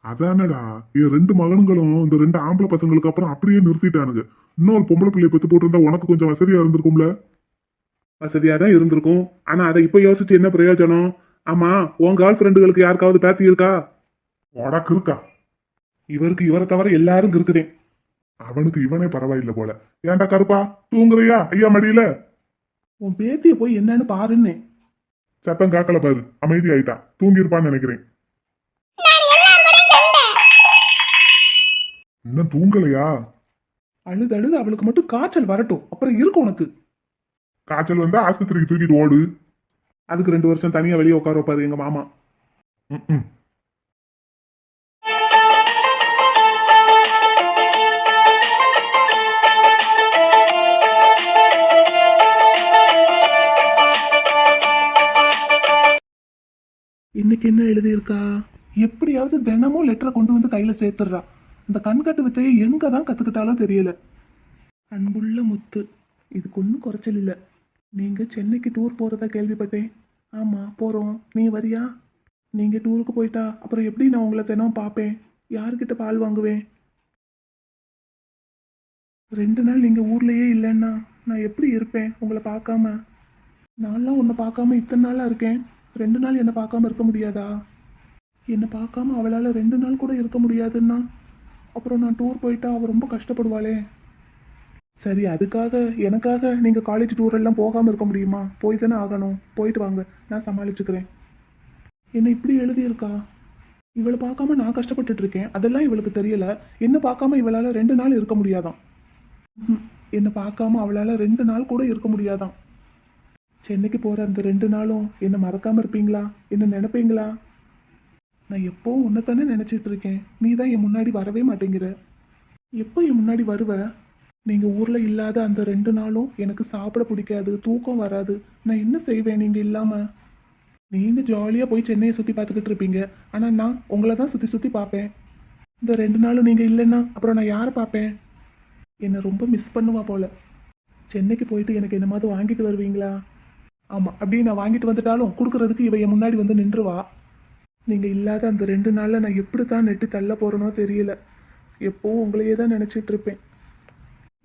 அதானடா, என் 2 மகன்களும் இந்த 2 ஆம்பளை பசங்களுக்கு அப்புறம் அப்படியே நிறுத்திட்டானுங்க. இன்னொரு பொம்பளை பிள்ளைய பெத்து போட்டிருந்தா உனக்கு கொஞ்சம் வசதியா இருந்திருக்கும்ல. வசதியா தான் இருந்திருக்கும். ஆனா அதை இப்ப யோசிச்சு என்ன பிரயோஜனம்? ஆமா, உன் கேர்ள் ஃப்ரெண்டுகளுக்கு யாருக்காவது பேத்தி இருக்கா? உனக்கு இருக்கா? இவருக்கு இவரை தவிர எல்லாரும் இருக்குதேன். அவனுக்கு இவனே பரவாயில்லை போல. ஏன்டா கருப்பா, தூங்குறியா ஐயா மடியில? உன் பேத்திய போய் என்னன்னு பாருன்னு. சத்தம் காக்கல பாரு, அமைதி ஆயிட்டா. தூங்கி இருப்பான்னு நினைக்கிறேன். இன்னும் தூங்கலையா? அழுது அவளுக்கு மட்டும் காய்ச்சல் வரட்டும், அப்புறம் இருக்கும் உனக்கு. காய்ச்சல் வந்தா ஆஸ்பத்திரிக்கு தூக்கிட்டு ஓடு. அதுக்கு 2 வருஷம் தனியா வெளியே உட்கார வைப்பாரு எங்க மாமா. இன்னைக்கு என்ன எழுதியிருக்கா? எப்படியாவது தினமும் லெட்டரை கொண்டு வந்து கையில சேர்த்துடுறா. இந்த கண்கட்டு வித்தையை எங்க தான் கத்துக்கிட்டாலும் தெரியல. அன்புள்ள முத்து, இதுக்கு ஒன்றும் குறைச்சல் இல்லை. நீங்க சென்னைக்கு டூர் போறதா கேள்விப்பட்டேன். ஆமா, போறோம். நீ வரியா? நீங்க டூருக்கு போயிட்டா அப்புறம் எப்படி நான் உங்களை தினம் பார்ப்பேன்? யாருக்கிட்ட பால் வாங்குவேன்? 2 நாள் நீங்க ஊர்லயே இல்லைன்னா நான் எப்படி இருப்பேன் உங்களை பார்க்காம? நான்லாம் உன்னை பார்க்காம இத்தனை நாளா இருக்கேன். 2 நாள் என்னை பார்க்காம இருக்க முடியாதா? என்னை பார்க்காம அவளால் 2 நாள் கூட இருக்க முடியாதுன்னா அப்புறம் நான் டூர் போயிட்டா அவள் ரொம்ப கஷ்டப்படுவாளே. சரி, அதுக்காக எனக்காக நீங்கள் காலேஜ் டூர் எல்லாம் போகாமல் இருக்க முடியுமா? போய் தானே ஆகணும். போயிட்டு வாங்க, நான் சமாளிச்சுக்கிறேன். என்னை இப்படி எழுதியிருக்கா? இவளை பார்க்காம நான் கஷ்டப்பட்டுட்டு இருக்கேன், அதெல்லாம் இவளுக்கு தெரியல. என்னை பார்க்காம இவளால் 2 நாள் இருக்க முடியாதான். என்னை பார்க்காம அவளால் 2 நாள் கூட இருக்க முடியாதான். சென்னைக்கு போகிற அந்த 2 நாளும் என்னை மறக்காமல் இருப்பீங்களா? என்ன நினைப்பீங்களா? நான் எப்போ உன்னை தானே நினச்சிட்டு இருக்கேன். நீ தான் என் முன்னாடி வரவே மாட்டேங்கிற. எப்போ என் முன்னாடி வருவ? நீங்கள் ஊரில் இல்லாத அந்த 2 நாளும் எனக்கு சாப்பிட பிடிக்காது, தூக்கம் வராது. நான் என்ன செய்வேன் நீங்கள் இல்லாமல்? நீங்கள் ஜாலியாக போய் சென்னையை சுற்றி பார்த்துக்கிட்டு இருப்பீங்க. ஆனால் நான் உங்களை தான் சுற்றி சுற்றி பார்ப்பேன். இந்த 2 நாளும் நீங்கள் இல்லைன்னா அப்புறம் நான் யாரை பார்ப்பேன்? என்னை ரொம்ப மிஸ் பண்ணுவா போல. சென்னைக்கு போயிட்டு எனக்கு என்னமாவது வாங்கிட்டு வருவீங்களா? ஆமாம், அப்படியே நான் வாங்கிட்டு வந்துட்டாலும் கொடுக்கறதுக்கு இவ என் முன்னாடி வந்து நின்றுவா. நீங்கள் இல்லாத அந்த 2 நாளில் நான் எப்படி தான் நெட்டு தள்ள போகிறேனோ தெரியல. எப்போவும் உங்களையே தான் நினச்சிட்டு இருப்பேன்.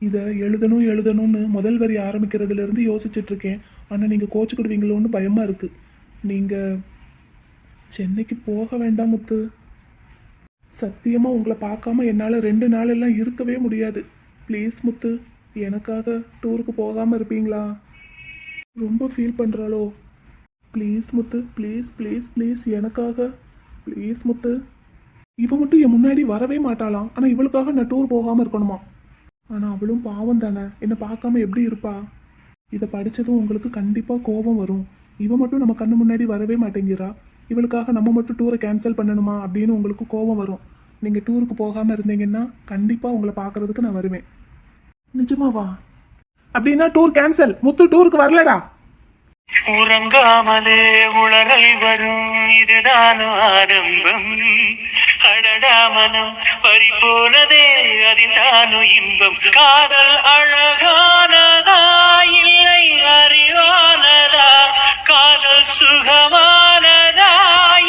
இதை எழுதணும்னு முதல் வரி ஆரம்பிக்கிறதுலேருந்து யோசிச்சுட்டு இருக்கேன். ஆனால் நீங்கள் கோச்சுக்கிடுவீங்களோன்னு பயமாக இருக்குது. நீங்கள் சென்னைக்கு போக வேண்டாம் முத்து. சத்தியமாக உங்களை பார்க்காம என்னால் 2 நாளெல்லாம் இருக்கவே முடியாது. ப்ளீஸ் முத்து, எனக்காக டூருக்கு போகாமல் இருப்பீங்களா? ரொம்ப ஃபீல் பண்ணுறாளோ? Please Muthu, please please please, எனக்காக ப்ளீஸ் முத்து. இவ மட்டும் என் முன்னாடி வரவே மாட்டாளாம். ஆனால் இவளுக்காக நான் டூர் போகாமல் இருக்கணுமா? ஆனால் அவளும் பாவம் தானே, என்னை பார்க்காம எப்படி இருப்பா? இதை படித்ததும் உங்களுக்கு கண்டிப்பாக கோபம் வரும். இவ மட்டும் நம்ம கண்ணு முன்னாடி வரவே மாட்டேங்கிறா, இவளுக்காக நம்ம மட்டும் டூரை கேன்சல் பண்ணணுமா அப்படின்னு உங்களுக்கு கோபம் வரும். நீங்கள் டூருக்கு போகாமல் இருந்தீங்கன்னா கண்டிப்பாக உங்களை பார்க்கறதுக்கு நான் வருவேன். நிஜமாவா? அப்படின்னா டூர் கேன்சல். முத்து டூருக்கு வரலடா. உறங்காமலே உளறல் வரும், இதுதானோ ஆரம்பம். அடடா மனம் பறி போனதே, அதில்தானோ இன்பம். காதல் அழகானதா இல்லை அறிவானதா? காதல் சுகமானதா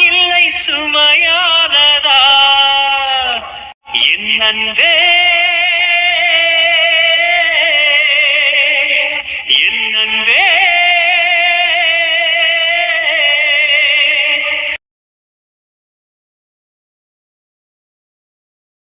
இல்லை சுமையானதா? என் அன்பே